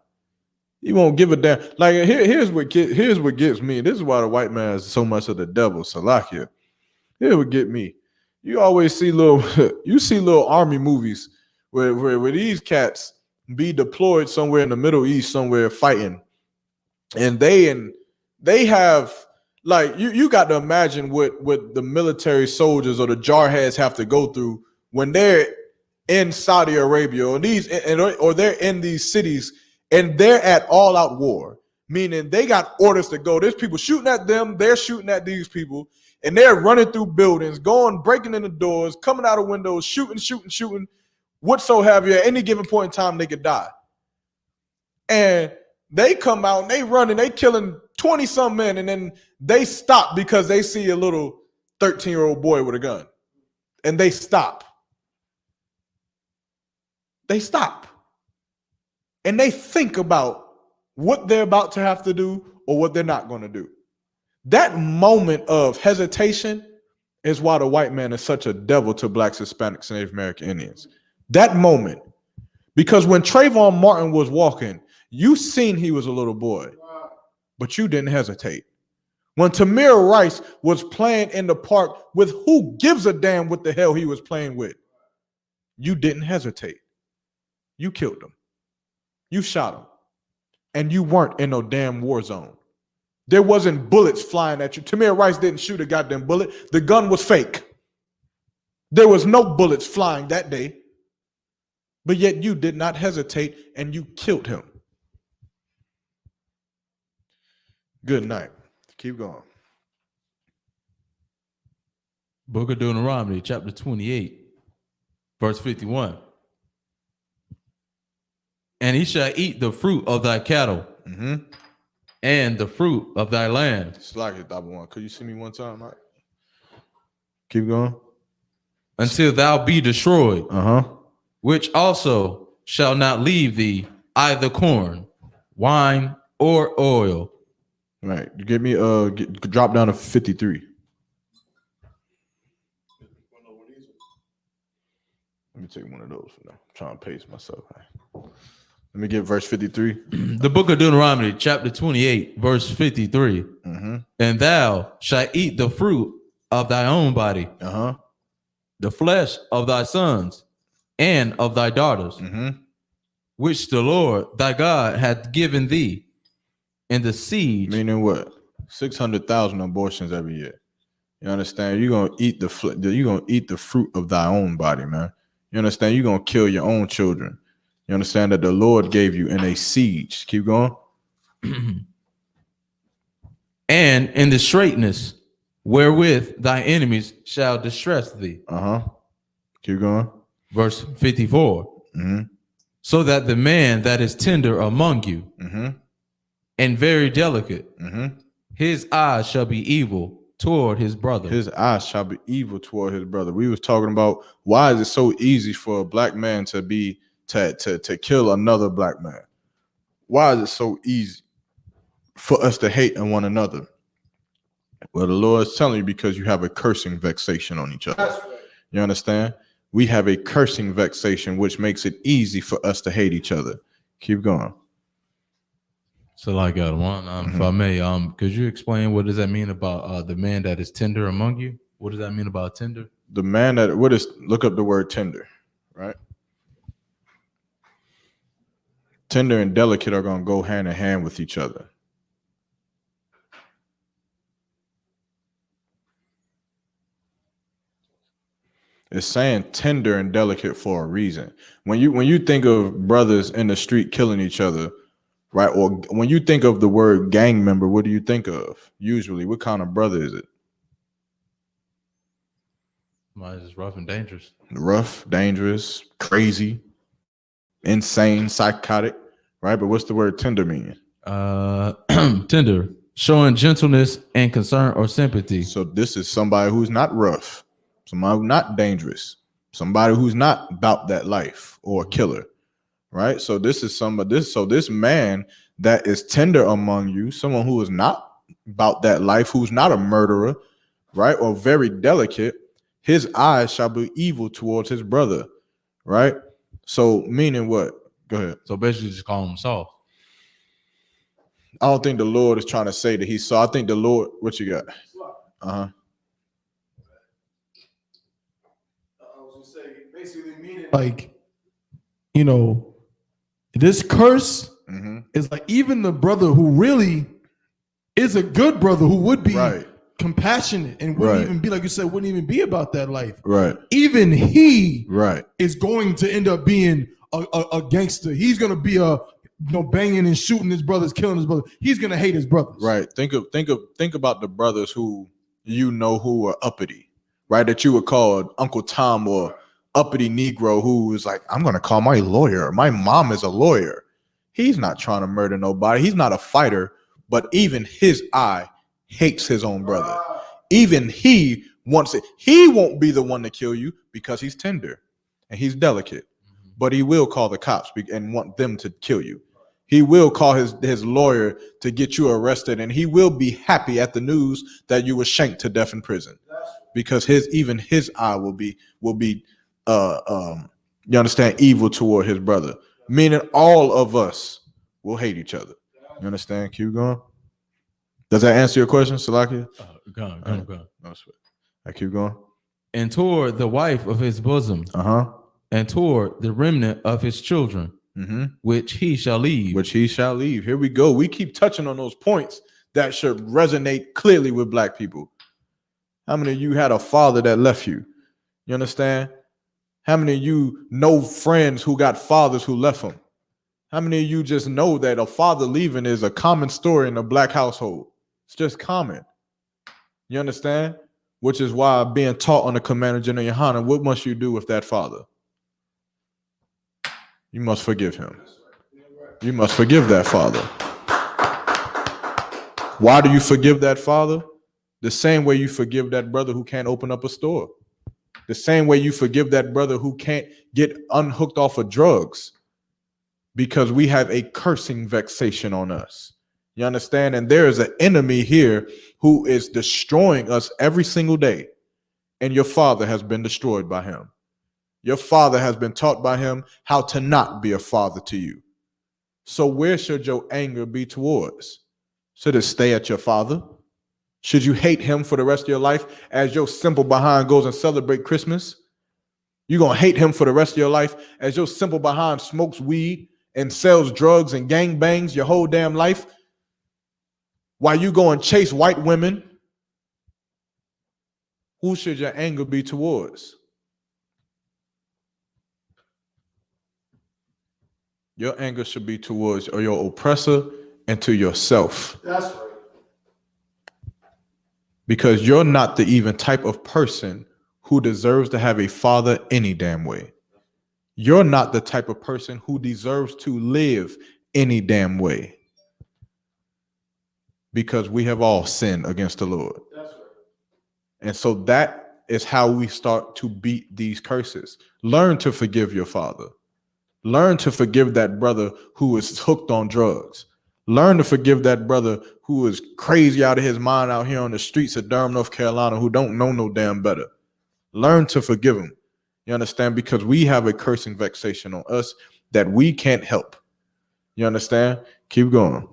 You won't give a damn. Like, here's what gets me. This is why the white man is so much of the devil, Salakia. Here's what get me. You always see little army movies where these cats be deployed somewhere in the Middle East, somewhere fighting, and they have, like, you got to imagine what the military soldiers or the jarheads have to go through when they're in Saudi Arabia or they're in these cities and they're at all out war, meaning they got orders to go. There's people shooting at them, they're shooting at these people, and they're running through buildings, breaking in the doors, coming out of windows, shooting, whatsoever. At any given point in time, they could die. And they come out and they run and they killing 20-some men, and then they stop because they see a little 13-year-old boy with a gun. And they stop. And they think about what they're about to have to do or what they're not going to do. That moment of hesitation is why the white man is such a devil to blacks, Hispanics, and Native American Indians. That moment. Because when Trayvon Martin was walking, you seen he was a little boy, but you didn't hesitate. When Tamir Rice was playing in the park with who gives a damn what the hell he was playing with, you didn't hesitate. You killed him. You shot him. And you weren't in no damn war zone. There wasn't bullets flying at you. Tamir Rice didn't shoot a goddamn bullet. The gun was fake. There was no bullets flying that day. But yet you did not hesitate and you killed him. Good night. Keep going. Book of Deuteronomy, chapter 28, verse 51. And he shall eat the fruit of thy cattle and the fruit of thy land. Slack it, double one. Could you see me one time, Mike? Keep going. Until thou be destroyed. Which also shall not leave thee either corn, wine, or oil. Right. Give me drop down to 53. Let me take one of those for now. I'm trying to pace myself. Let me get verse 53. The book of Deuteronomy, chapter 28, verse 53. And thou shalt eat the fruit of thy own body, the flesh of thy sons and of thy daughters, which the Lord thy God hath given thee in the siege. Meaning what? 600,000 abortions every year. You understand? You're gonna eat the fruit of thy own body, man. You understand? You're gonna kill your own children. You understand that the Lord gave you in a siege. Keep going. And in the straightness wherewith thy enemies shall distress thee. Keep going. Verse 54. So that the man that is tender among you and very delicate, his eyes shall be evil toward his brother. His eyes shall be evil toward his brother. We was talking about why is it so easy for a black man to kill another black man? Why is it so easy for us to hate one another? Well, the Lord is telling you because you have a cursing vexation on each other. Right. You understand? We have a cursing vexation, which makes it easy for us to hate each other. Keep going. So I got one. If I may, could you explain what does that mean about the man that is tender among you? What does that mean about tender? The man that look up the word tender, right? Tender and delicate are going to go hand in hand with each other. It's saying tender and delicate for a reason. When you think of brothers in the street killing each other, right? Or when you think of the word gang member, what do you think of? Usually, what kind of brother is it? Mine is rough and dangerous. Rough, dangerous, crazy, insane, psychotic, right? But what's the word tender mean? Tender, showing gentleness and concern or sympathy. So this is somebody who's not rough, somebody who's not dangerous, somebody who's not about that life or a killer, right? So this is so this man that is tender among you, someone who is not about that life, who's not a murderer, right, or very delicate, his eyes shall be evil towards his brother, right? So meaning what? Go ahead. So basically, just call him soft. I don't think the Lord is trying to say that he's so. I think the Lord, what you got? Uh-huh. Basically meaning like, you know, this curse is like even the brother who really is a good brother who would be compassionate and wouldn't even be, like you said, wouldn't even be about that life. Right. Even he is going to end up being a gangster. He's going to be banging and shooting his brothers, killing his brothers. He's going to hate his brothers. Right. Think about the brothers who who are uppity, right? That you would call Uncle Tom or uppity Negro who is like, I'm going to call my lawyer. My mom is a lawyer. He's not trying to murder nobody. He's not a fighter, but even his eye hates his own brother. Even he wants it. He won't be the one to kill you because he's tender and he's delicate, but he will call the cops and want them to kill you. He will call his lawyer to get you arrested, and he will be happy at the news that you were shanked to death in prison, because even his eye will be you understand, evil toward his brother. Meaning all of us will hate each other. You understand? Keep going. Does that answer your question, Salakia? Go on. No sweat. I keep going. And toward the wife of his bosom, and toward the remnant of his children, which he shall leave. Which he shall leave. Here we go. We keep touching on those points that should resonate clearly with black people. How many of you had a father that left you? You understand? How many of you know friends who got fathers who left them? How many of you just know that a father leaving is a common story in a black household? It's just common. You understand? Which is why being taught on the Commander General Yohanan, what must you do with that father? You must forgive him. You must forgive that father. Why do you forgive that father? The same way you forgive that brother who can't open up a store. The same way you forgive that brother who can't get unhooked off of drugs, because we have a cursing vexation on us. You understand? And there is an enemy here who is destroying us every single day. And your father has been destroyed by him. Your father has been taught by him how to not be a father to you. So where should your anger be towards? Should it stay at your father? Should you hate him for the rest of your life as your simple behind goes and celebrate Christmas? You're going to hate him for the rest of your life as your simple behind smokes weed and sells drugs and gang bangs your whole damn life while you go and chase white women? Who should your anger be towards? Your anger should be towards your oppressor and to yourself. That's right. Because you're not the even type of person who deserves to have a father any damn way. You're not the type of person who deserves to live any damn way. Because we have all sinned against the Lord. That's right. And so that is how we start to beat these curses. Learn to forgive your father. Learn to forgive that brother who is hooked on drugs. Learn to forgive that brother who is crazy out of his mind out here on the streets of Durham, North Carolina, who don't know no damn better. Learn to forgive him. You understand? Because we have a cursing vexation on us that we can't help. You understand? Keep going.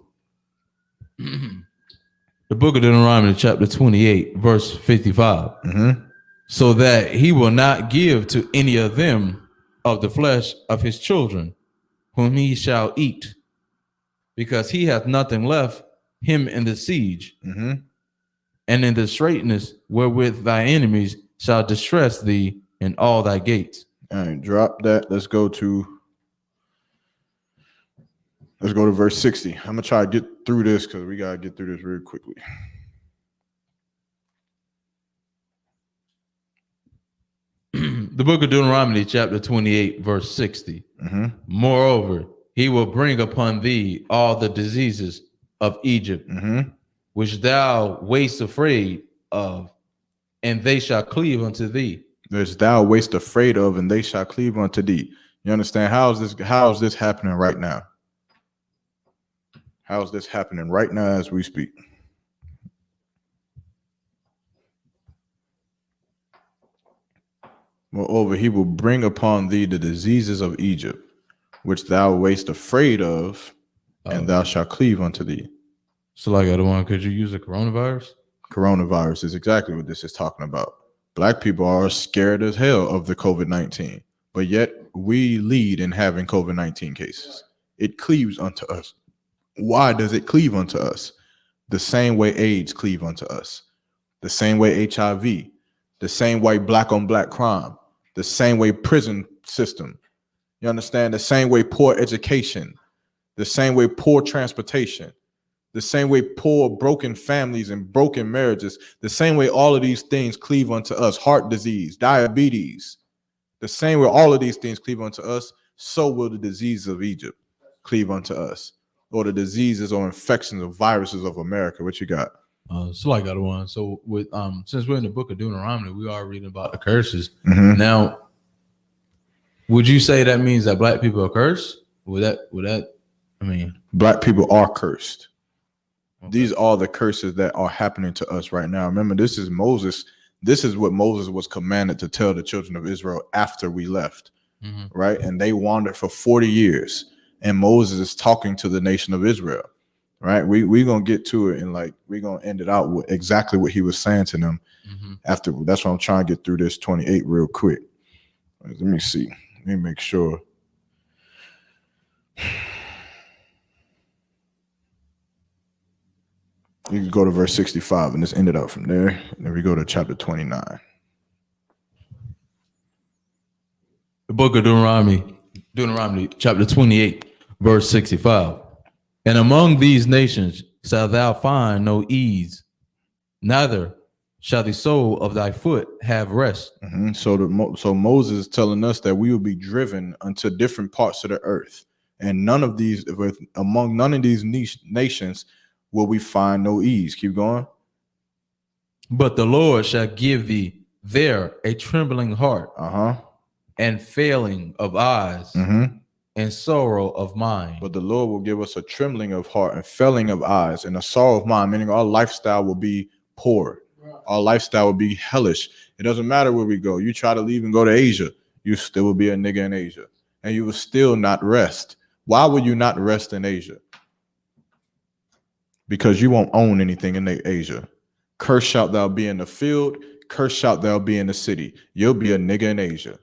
The book of Deuteronomy, chapter 28, verse 55. So that he will not give to any of them of the flesh of his children, whom he shall eat, because he hath nothing left him in the siege, and in the straightness wherewith thy enemies shall distress thee in all thy gates. All right, drop that. Let's go to verse 60. I'm gonna try to get through this because we gotta get through this real quickly. The book of Deuteronomy, chapter 28, verse 60. Moreover, he will bring upon thee all the diseases of Egypt, which thou wast afraid of, and they shall cleave unto thee. Which thou wast afraid of, and they shall cleave unto thee. You understand? How is this happening right now? How is this happening right now as we speak? Moreover, he will bring upon thee the diseases of Egypt, which thou wast afraid of, and thou shalt cleave unto thee. So like other one, could you use a coronavirus? Coronavirus is exactly what this is talking about. Black people are scared as hell of the COVID-19, but yet we lead in having COVID-19 cases. It cleaves unto us. Why does it cleave unto us? The same way AIDS cleave unto us, the same way HIV, the same way black on black crime, the same way prison system. You understand? The same way poor education, the same way poor transportation, the same way poor broken families and broken marriages, the same way all of these things cleave unto us, heart disease, diabetes, the same way all of these things cleave unto us, so will the diseases of Egypt cleave unto us, or the diseases or infections of viruses of America. What you got? So like other one. So with since we're in the book of Deuteronomy, we are reading about the curses. Mhm. Now, would you say that means that black people are cursed? Would that I mean, Black people are cursed. okay. These are the curses that are happening to us right now. Remember, this is Moses. This is what Moses was commanded to tell the children of Israel after we left, right? And they wandered for 40 years. And Moses is talking to the nation of Israel, right? We're going to get to it, and like we're going to end it out with exactly what he was saying to them after. That's why I'm trying to get through this 28 real quick. Let me see. Let me make sure. You can go to verse 65 and just end it out from there. And then we go to chapter 29. The book of Deuteronomy chapter 28, verse 65. And among these nations shalt thou find no ease, neither shall the sole of thy foot have rest. So Moses is telling us that we will be driven unto different parts of the earth, and among none of these nations will we find no ease. Keep going. But the Lord shall give thee there a trembling heart, and failing of eyes, and sorrow of mind. But the Lord will give us a trembling of heart and failing of eyes and a sorrow of mind, meaning our lifestyle will be poor. Our lifestyle will be hellish. It doesn't matter where we go. You try to leave and go to Asia, you still will be a nigga in Asia, and you will still not rest. Why would you not rest in Asia? Because you won't own anything in Asia. Cursed shalt thou be in the field, cursed shalt thou be in the city. You'll be a nigga in Asia.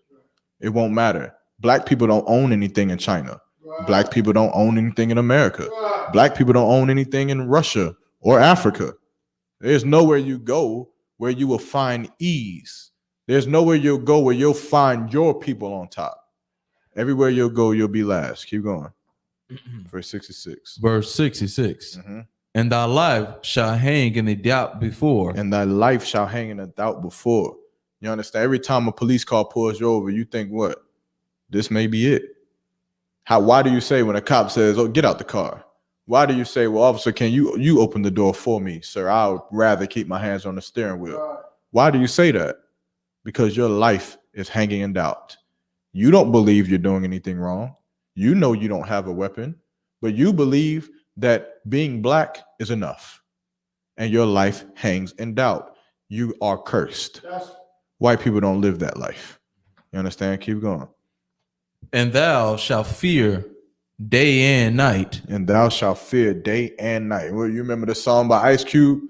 It won't matter. Black people don't own anything in China. Black people don't own anything in America. Black people don't own anything in Russia or Africa. There's nowhere you go where you will find ease. There's nowhere you'll go where you'll find your people on top. Everywhere you'll go, you'll be last. Keep going. Verse 66. Verse 66. And thy life shall hang in a doubt before. And thy life shall hang in a doubt before. You understand? Every time a police car pulls you over, you think, what? This may be it. Why do you say when a cop says, oh, get out the car? Why do you say, well, officer, can you open the door for me, sir? I would rather keep my hands on the steering wheel. Why do you say that? Because your life is hanging in doubt. You don't believe you're doing anything wrong. You know you don't have a weapon, but you believe that being black is enough, and your life hangs in doubt. You are cursed. White people don't live that life. You understand? Keep going. And thou shalt fear day and night. And thou shalt fear day and night. Well, you remember the song by Ice Cube?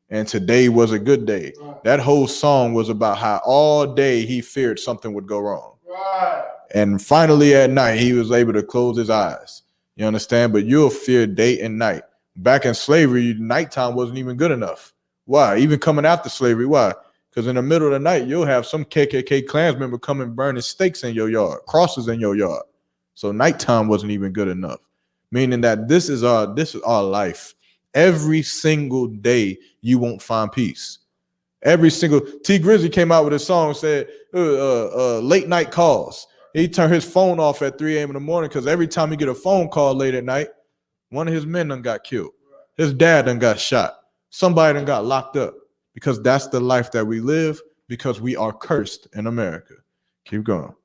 And today was a good day. That whole song was about how all day he feared something would go wrong. And finally at night, he was able to close his eyes. You understand? But you'll fear day and night. Back in slavery, nighttime wasn't even good enough. Why? Even coming after slavery, why? Because in the middle of the night, you'll have some KKK Klans member coming burning stakes in your yard, crosses in your yard. So nighttime wasn't even good enough. Meaning that this is our life. Every single day, you won't find peace. Every single T Grizzly came out with a song said late night calls. He turned his phone off at 3 a.m. in the morning because every time he get a phone call late at night, one of his men done got killed. His dad done got shot. Somebody done got locked up, because that's the life that we live, because we are cursed in America. Keep going.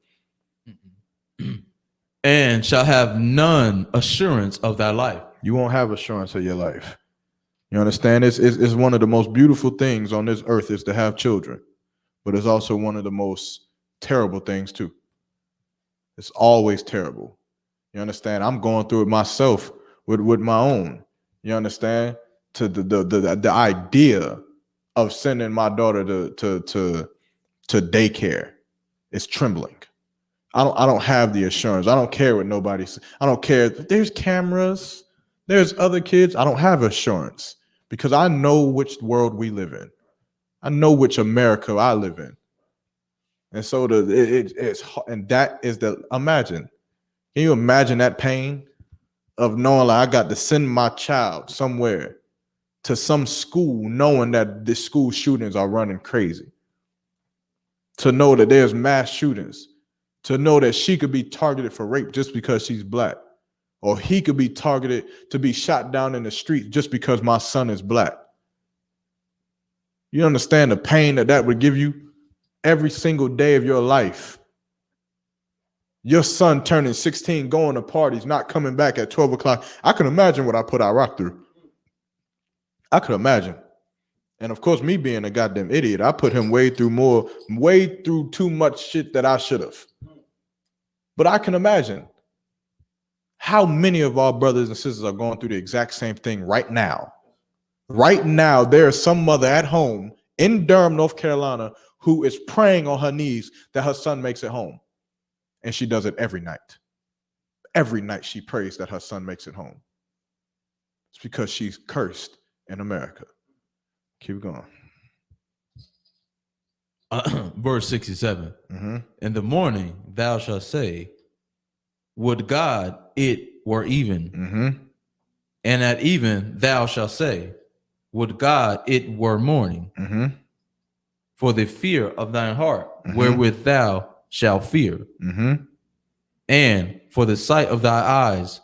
and shall have none assurance of thy life. You won't have assurance of your life. You understand? It's one of the most beautiful things on this earth is to have children, but it's also one of the most terrible things too. It's always terrible. You understand? I'm going through it myself with my own. You understand? To the idea of sending my daughter to daycare is trembling. I don't have the assurance. I don't care what nobody says. I don't care. There's cameras. There's other kids. I don't have assurance because I know which world we live in. I know which America I live in. And so it's and that is the imagine. Can you imagine that pain of knowing like I got to send my child somewhere to some school knowing that the school shootings are running crazy? To know that there's mass shootings, to know that she could be targeted for rape just because she's black, or he could be targeted to be shot down in the street just because my son is black. You understand the pain that would give you every single day of your life? Your son turning 16, going to parties, not coming back at 12 o'clock. I can imagine what I put Iraq through. I could imagine. And of course, me being a goddamn idiot, I put him way through too much shit that I should have. But I can imagine how many of our brothers and sisters are going through the exact same thing right now. Right now, there is some mother at home in Durham, North Carolina, who is praying on her knees that her son makes it home. And she does it every night. Every night she prays that her son makes it home. It's because she's cursed in America. Keep going. Verse 67. Mm-hmm. In the morning thou shalt say, would God it were even. Mm-hmm. And at even thou shalt say, would God it were morning. Mm-hmm. For the fear of thine heart, Mm-hmm. wherewith thou shalt fear. Mm-hmm. And for the sight of thy eyes,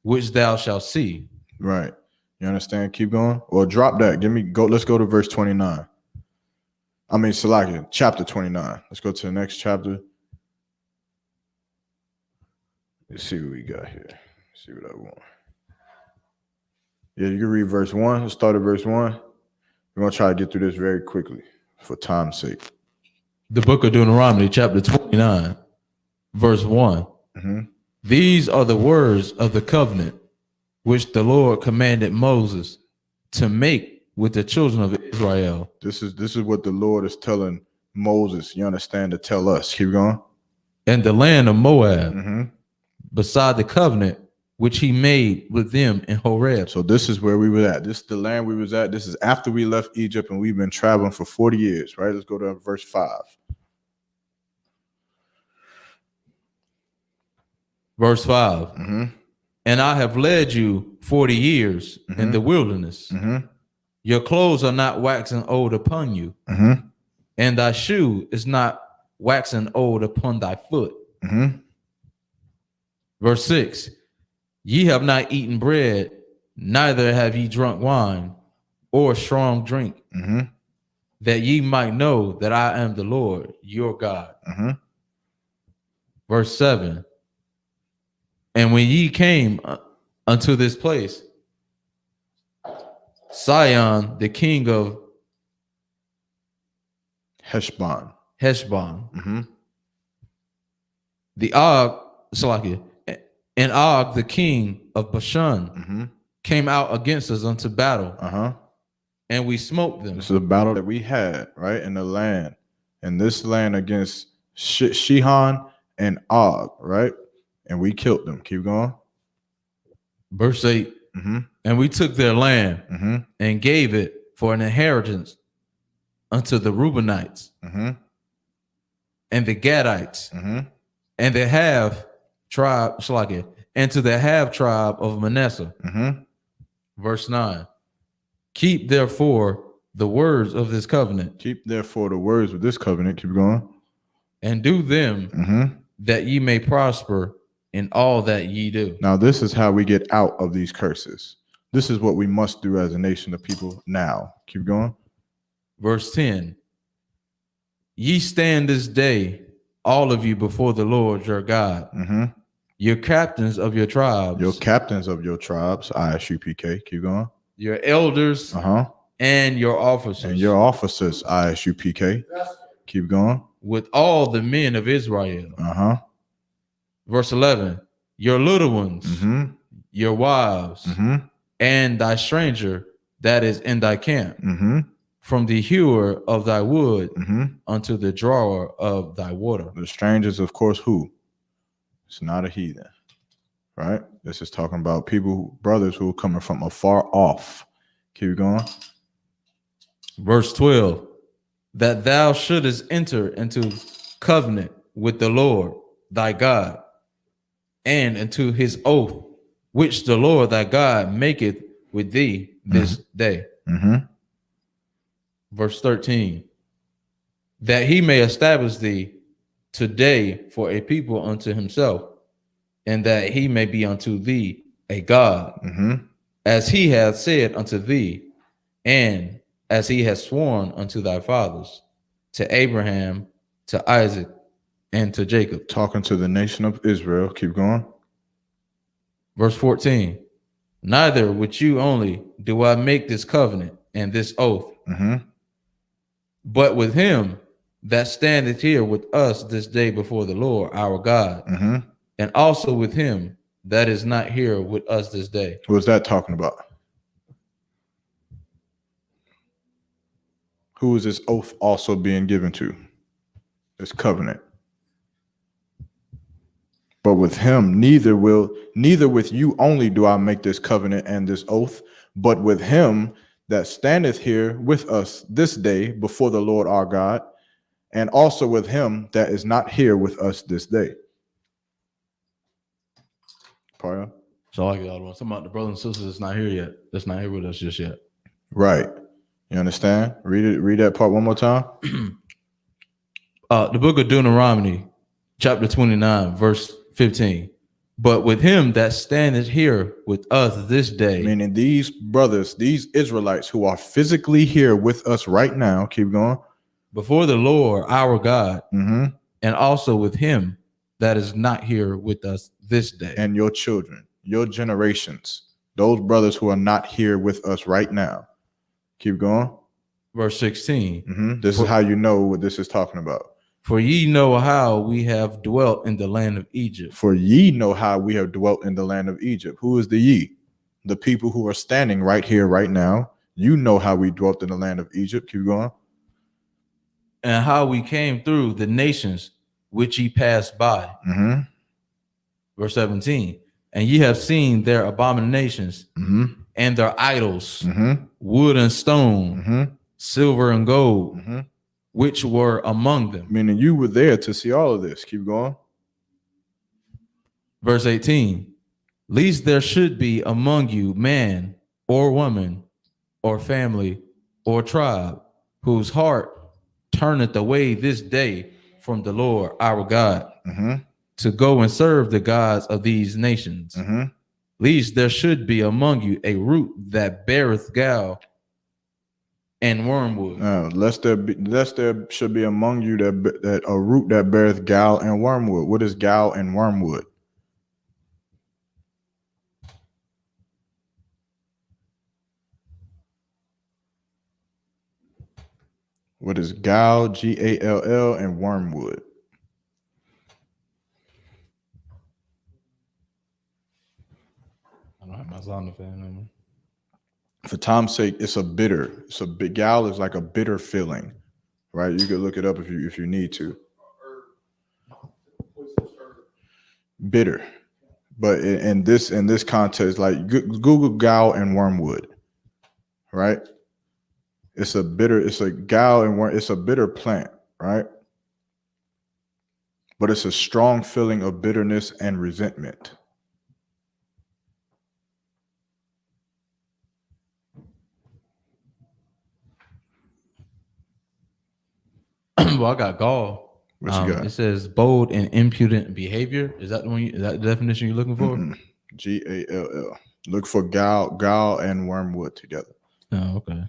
which thou shalt see. Right. You understand? Keep going. Or drop that. Let's go to verse 29. Salakia, chapter 29. Let's go to the next chapter. Let's see what we got here. Let's see what I want. Yeah, you can read verse 1. Let's start at verse 1. We're going to try to get through this very quickly for time's sake. The book of Deuteronomy, chapter 29, verse 1. Mm-hmm. These are the words of the covenant which the Lord commanded Moses to make with the children of Israel. This is what the Lord is telling Moses, you understand, to tell us. Keep going. And the land of Moab, Mm-hmm. beside the covenant which he made with them in Horeb. So this is where we were at. This is the land we was at. This is after we left Egypt and we've been traveling for 40 years, right? Let's go to verse 5. Verse 5. Mm-hmm. And I have led you 40 years Mm-hmm. in the wilderness. Mm-hmm. Your clothes are not waxing old upon you, Mm-hmm. and thy shoe is not waxing old upon thy foot. Mm-hmm. Verse 6. Ye have not eaten bread, neither have ye drunk wine or strong drink, Mm-hmm. that ye might know that I am the Lord your God. Mm-hmm. Verse 7. And when ye came unto this place, Sihon, the king of Heshbon. Heshbon, Mm-hmm. And Og, the king of Bashan, Mm-hmm. came out against us unto battle, Uh-huh. and we smote them. This is a battle that we had, right, in the land. In this land against Sihon and Og, right? And we killed them. Keep going. Verse 8. Mm-hmm. And we took their land Mm-hmm. and gave it for an inheritance unto the Reubenites Mm-hmm. and the Gadites Mm-hmm. and the half tribe, and to the half tribe of Manasseh. Mm-hmm. Verse 9. Keep therefore the words of this covenant, Keep therefore the words of this covenant. Keep going. and do them, Mm-hmm. that ye may prosper in all that ye do. Now, this is how we get out of these curses. This is what we must do as a nation of people now. Keep going. Verse 10. Ye stand this day, all of you, before the Lord your God, Mm-hmm. your captains of your tribes, Your captains of your tribes, ISUPK. Keep going. your elders, and your officers, and your officers, ISUPK. Keep going. with all the men of Israel. Verse 11, your little ones, your wives, and thy stranger that is in thy camp, from the hewer of thy wood unto the drawer of thy water. The strangers, of course, who? It's not a heathen, right? This is talking about people, brothers who are coming from afar off. Keep going. Verse 12, that thou shouldest enter into covenant with the Lord thy God, and into his oath, which the Lord thy God maketh with thee this day. Verse 13, that he may establish thee today for a people unto himself, and that he may be unto thee a God, as he hath said unto thee, and as he has sworn unto thy fathers, to Abraham, to Isaac, and to Jacob. Talking to the nation of Israel. Keep going. Verse 14, neither with you only do I make this covenant and this oath, but with him that standeth here with us this day before the Lord our God, and also with him that is not here with us this day. Who is that talking about? Who is this oath also being given to? This covenant. But with him, neither with you only do I make this covenant and this oath, but with him that standeth here with us this day before the Lord our God, and also with him that is not here with us this day. Pardon? So I like the other one. Some about the brothers and sisters that's not here yet. That's not here with us just yet. Right. You understand? Read that part one more time. The book of Deuteronomy, chapter 29, verse 15. But with him that standeth here with us this day. Meaning these brothers, these Israelites who are physically here with us right now. Keep going. Before the Lord our God, and also with him that is not here with us this day. And your children, your generations, those brothers who are not here with us right now. Keep going. Verse 16. This is how you know what this is talking about. For ye know how we have dwelt in the land of Egypt. For ye know how we have dwelt in the land of Egypt. Who is the ye? The people who are standing right here, right now. You know how we dwelt in the land of Egypt. Keep going. And how we came through the nations which ye passed by. Verse 17. And ye have seen their abominations and their idols, wood and stone, silver and gold, which were among them. Meaning you were there to see all of this. Keep going. Verse 18. Least there should be among you man or woman or family or tribe whose heart turneth away this day from the Lord our God to go and serve the gods of these nations. Least there should be among you a root that beareth gall and wormwood. Lest there should be among you that a root that beareth gall and wormwood. What is gall and wormwood? What is gall, Gall, and wormwood? I don't have my sound effect anymore. For time's sake, it's a big gall is like a bitter feeling, right? You could look it up if you need to. Bitter, but in this context, like Google gall and wormwood, right? It's a gall and worm. It's a bitter plant, right? But it's a strong feeling of bitterness and resentment. Well, I got gall. What you got? It says bold and impudent behavior. Is that the one? Is that the definition you're looking for? Gall. Look for gall and wormwood together. Oh, okay.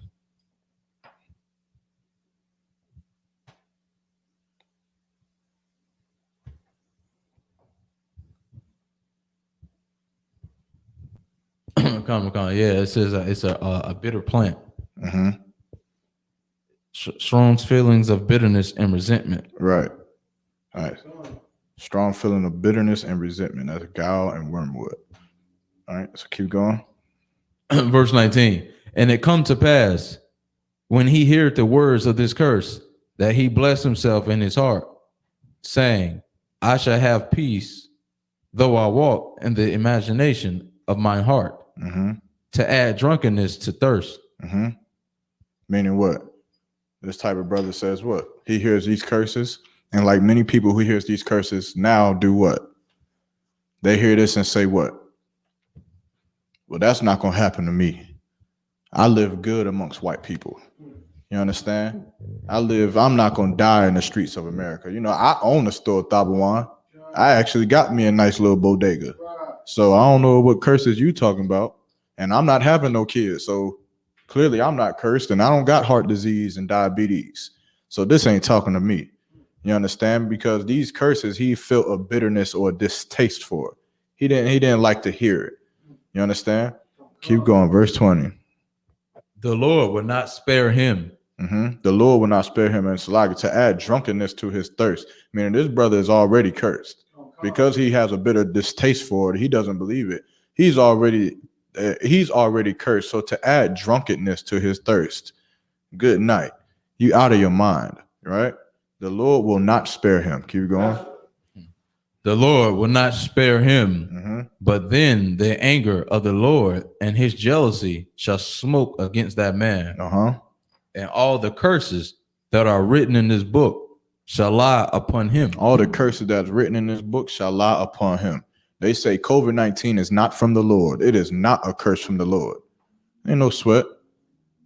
Yeah, it says it's a bitter plant. Mm-hmm. Strong feelings of bitterness and resentment. Right. All right. Strong feeling of bitterness and resentment. That's gall and wormwood. All right. So keep going. Verse 19. And it come to pass when he heard the words of this curse that he blessed himself in his heart, saying, I shall have peace, though I walk in the imagination of my heart, to add drunkenness to thirst. Meaning what? This type of brother says what? He hears these curses, and like many people who hears these curses now do what? They hear this and say what? Well, that's not going to happen to me. I live good amongst white people. You understand? I'm not going to die in the streets of America. You know, I own a store, Thabawan. I actually got me a nice little bodega. So I don't know what curses you talking about. And I'm not having no kids. So clearly I'm not cursed, and I don't got heart disease and diabetes. So this ain't talking to me. You understand? Because these curses, he felt a bitterness or a distaste for. He didn't like to hear it. You understand? Keep going. Verse 20. The Lord will not spare him. The Lord will not spare him in Salaga to add drunkenness to his thirst. Meaning this brother is already cursed. Because he has a bitter distaste for it, he doesn't believe it. He's already cursed. So to add drunkenness to his thirst, good night. You out of your mind, right? The Lord will not spare him. Keep going. The Lord will not spare him, but then the anger of the Lord and his jealousy shall smoke against that man. And all the curses that are written in this book shall lie upon him. All the curses that's written in this book shall lie upon him. They say COVID-19 is not from the Lord. It is not a curse from the Lord. Ain't no sweat.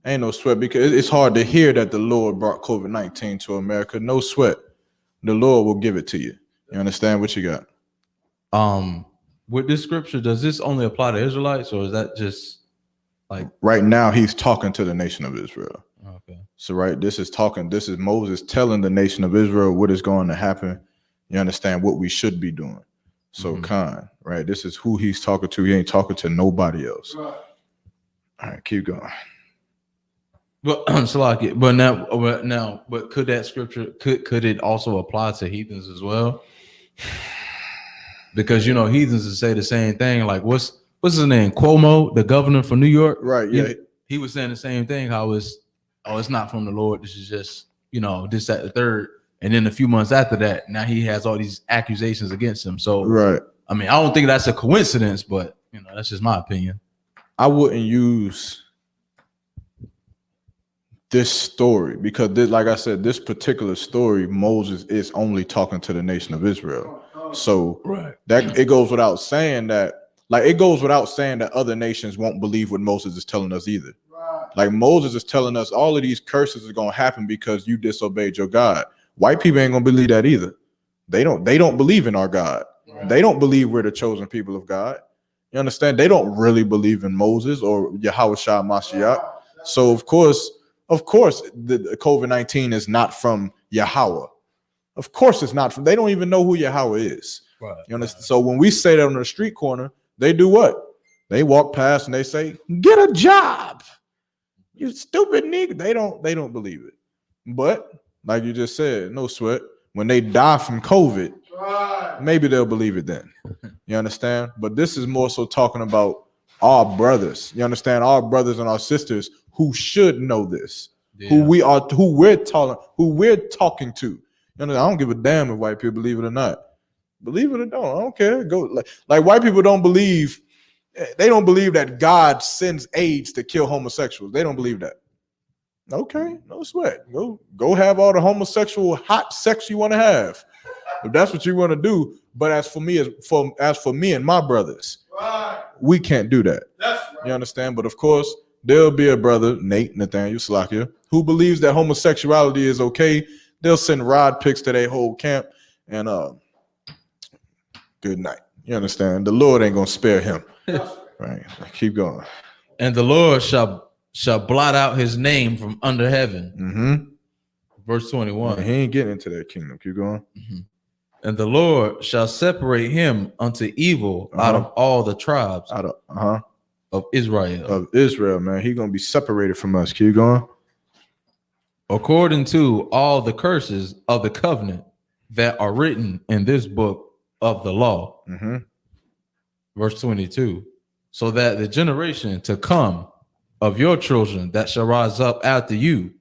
Ain't no sweat, because it's hard to hear that the Lord brought COVID-19 to America. No sweat. The Lord will give it to you. You understand what you got? With this scripture, does this only apply to Israelites, or is that just like right now he's talking to the nation of Israel? Okay. So this is Moses telling the nation of Israel what is going to happen. You understand what we should be doing. So right? This is who he's talking to. He ain't talking to nobody else. All right, keep going. But but could that scripture could it also apply to heathens as well? Because heathens will say the same thing. Like what's his name? Cuomo, the governor from New York. Right. Yeah. He was saying the same thing. How it's not from the Lord. This is just this, that, the third. And then a few months after that, now he has all these accusations against him. So right. I mean, I don't think that's a coincidence, but that's just my opinion. I wouldn't use this story because like I said, this particular story, Moses is only talking to the nation of Israel. So that it goes without saying that other nations won't believe what Moses is telling us either. Like Moses is telling us all of these curses are going to happen because you disobeyed your God. White people ain't going to believe that either. They don't believe in our God. They don't believe we're the chosen people of God. You understand? They don't really believe in Moses or Yahweh Shah Mashiach. So of course, the COVID-19 is not from Yahweh. Of course, it's not from. They don't even know who Yahweh is. You understand? So when we say that on the street corner, they do what? They walk past and they say, "Get a job, you stupid nigga." They don't believe it. But like you just said, no sweat. When they die from COVID, maybe they'll believe it then. You understand? But this is more so talking about our brothers. You understand? Our brothers and our sisters who should know this, who we're talking to. You know, I don't give a damn if white people believe it or not. Believe it or don't, I don't care. Go like white people don't believe. They don't believe that God sends AIDS to kill homosexuals. They don't believe that. Okay, no sweat. Go have all the homosexual hot sex you want to have, if that's what you want to do. But as for me and my brothers, we can't do that. You understand? But of course, there'll be a brother, Nathaniel Slakia, who believes that homosexuality is okay. They'll send rod pics to their whole camp, and good night. You understand? The Lord ain't gonna spare him. Right? Keep going. And the Lord shall blot out his name from under heaven. Verse 21. He ain't getting into that kingdom. Keep going. And the Lord shall separate him unto evil out of all the tribes of Israel. Of Israel, man. He gonna be separated from us. Keep going. According to all the curses of the covenant that are written in this book of the law. Mm-hmm. Verse 22. So that the generation to come of your children that shall rise up after you,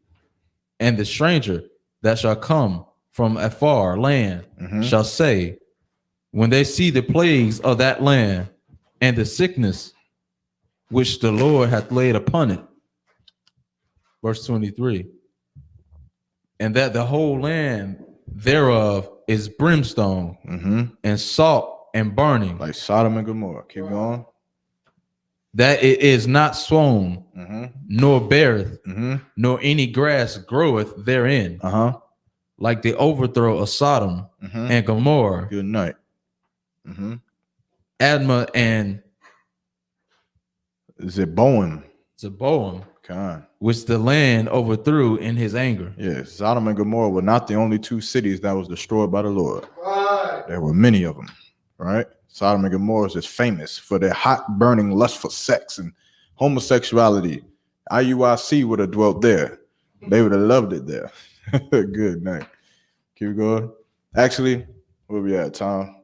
and the stranger that shall come from a far land shall say, when they see the plagues of that land and the sickness which the Lord hath laid upon it. Verse 23. And that the whole land thereof is brimstone and salt and burning. Like Sodom and Gomorrah. Keep going. That it is not sown, nor beareth, nor any grass groweth therein. Like the overthrow of Sodom and Gomorrah. Good night. Admah and Zeboim. Zeboim, which the land overthrew in his anger. Yes, Sodom and Gomorrah were not the only two cities that was destroyed by the Lord. There were many of them, right? Sodom and Gomorrah is just famous for their hot, burning lust for sex and homosexuality. IUIC would have dwelt there. They would have loved it there. Good night. Keep going. Actually, where we at, Tom?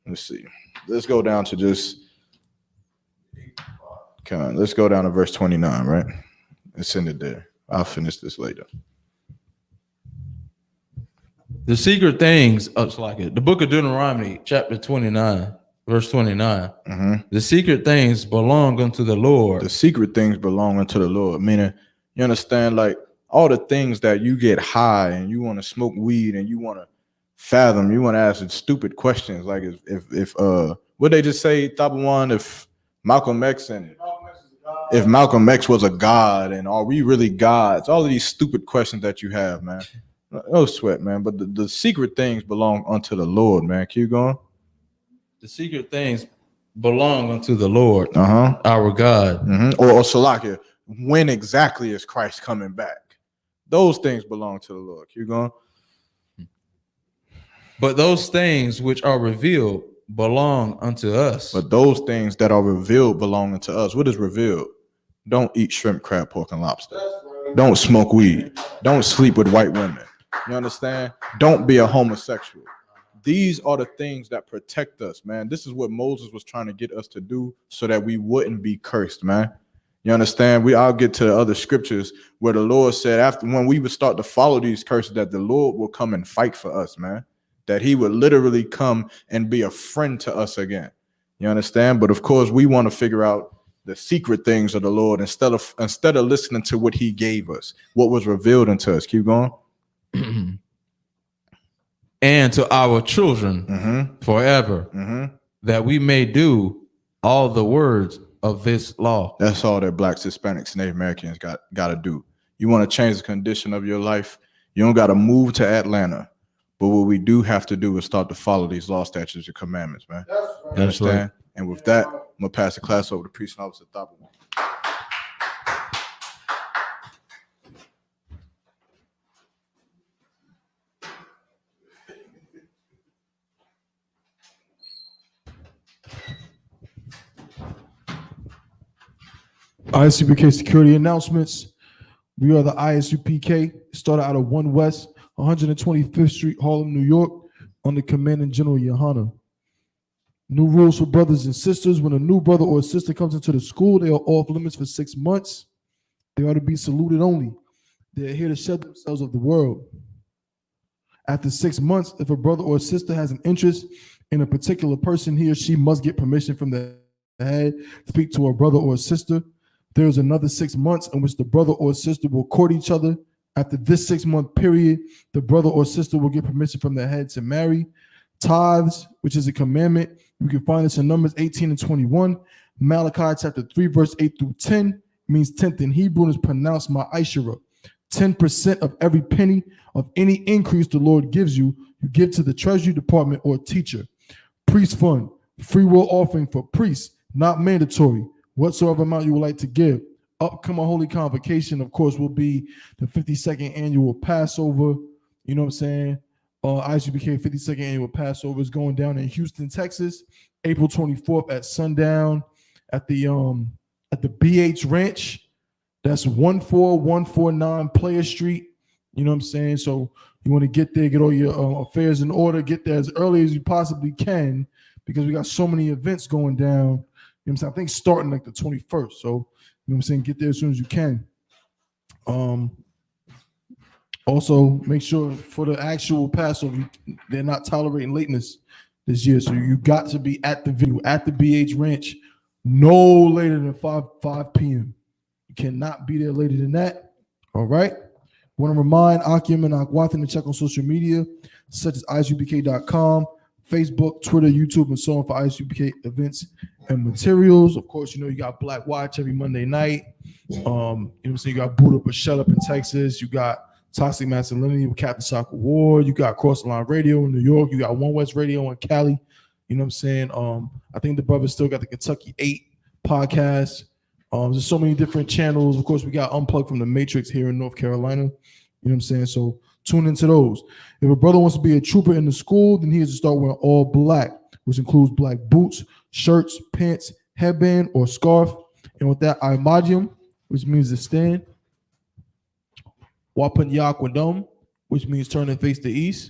Let's see. Let's go down to just... Let's go down to verse 29, right? Let's end it there. I'll finish this later. The secret things, the book of Deuteronomy, chapter 29, verse 29. The secret things belong unto the Lord. The secret things belong unto the Lord. Meaning, you understand, like all the things that you get high and you want to smoke weed and you want to fathom, you want to ask stupid questions. Like if what they just say, top one, if Malcolm X was a god, and are we really gods? All of these stupid questions that you have, man. No sweat, man. But the secret things belong unto the Lord, man. Keep going. The secret things belong unto the Lord, our God. Or Salakia, when exactly is Christ coming back? Those things belong to the Lord. Keep going. But those things which are revealed belong unto us. But those things that are revealed belong unto us. What is revealed? Don't eat shrimp, crab, pork, and lobster. Don't smoke weed. Don't sleep with white women. You understand? Don't be a homosexual. These are the things that protect us, man. This is what Moses was trying to get us to do so that we wouldn't be cursed, man. You understand? I'll get to the other scriptures where the Lord said after when we would start to follow these curses that the Lord will come and fight for us, man. That he would literally come and be a friend to us again. You understand? But of course, we want to figure out the secret things of the Lord instead of listening to what he gave us, what was revealed unto us. Keep going. And to our children forever, that we may do all the words of this law. That's all that Blacks, Hispanics, Native Americans got to do. You want to change the condition of your life? You don't got to move to Atlanta. But what we do have to do is start to follow these law, statutes, and commandments, man. You understand? Right. And with that, I'm going to pass the class over to Priest and Officer Thapa. ISUPK security announcements. We are the ISUPK, started out of 1 West, 125th Street, Harlem, New York, under Commanding General Yohana. New rules for brothers and sisters. When a new brother or sister comes into the school, they are off limits for 6 months. They are to be saluted only. They are here to shed themselves of the world. After 6 months, if a brother or sister has an interest in a particular person, he or she must get permission from the head to speak to a brother or a sister. There is another 6 months in which the brother or sister will court each other. After this 6-month period, the brother or sister will get permission from the head to marry. Tithes, which is a commandment, you can find this in Numbers 18 and 21. Malachi chapter 3, verse 8 through 10 means 10th in Hebrew and is pronounced ma'ashera. 10% of every penny of any increase the Lord gives you, you give to the treasury department or teacher. Priest fund, free will offering for priests, not mandatory. Whatsoever amount you would like to give. Upcoming Holy Convocation, of course, will be the 52nd annual Passover. You know what I'm saying? ISUPK 52nd annual Passover is going down in Houston, Texas, April 24th at sundown at the at the BH Ranch. That's 14149 Player Street. You know what I'm saying? So you want to get there, get all your affairs in order, get there as early as you possibly can, because we got so many events going down. You know what I'm saying? I think starting like the 21st. So, you know what I'm saying? Get there as soon as you can. Also, make sure for the actual Passover, they're not tolerating lateness this year. So you got to be at the venue, at the BH Ranch, no later than 5 p.m. You cannot be there later than that. All right. Want to remind Akim and Akwathan to check on social media, such as isupk.com, Facebook, Twitter, YouTube, and so on for ISUPK events and materials. Of course, you know, you got Black Watch every Monday night. You know what I'm saying? You got Boot Up or Shut Up in Texas. You got Toxic Masculinity with Captain Soccer War. You got Cross the Line Radio in New York. You got One West Radio in Cali. You know what I'm saying? I think the brothers still got the Kentucky 8 podcast. There's so many different channels. Of course, we got Unplugged from the Matrix here in North Carolina. You know what I'm saying? So tune into those. If a brother wants to be a trooper in the school, then he has to start wearing all black, which includes black boots, shirts, pants, headband, or scarf. And with that, Imadium, which means to stand. Wapan Yakwadum, which means turn and face the east.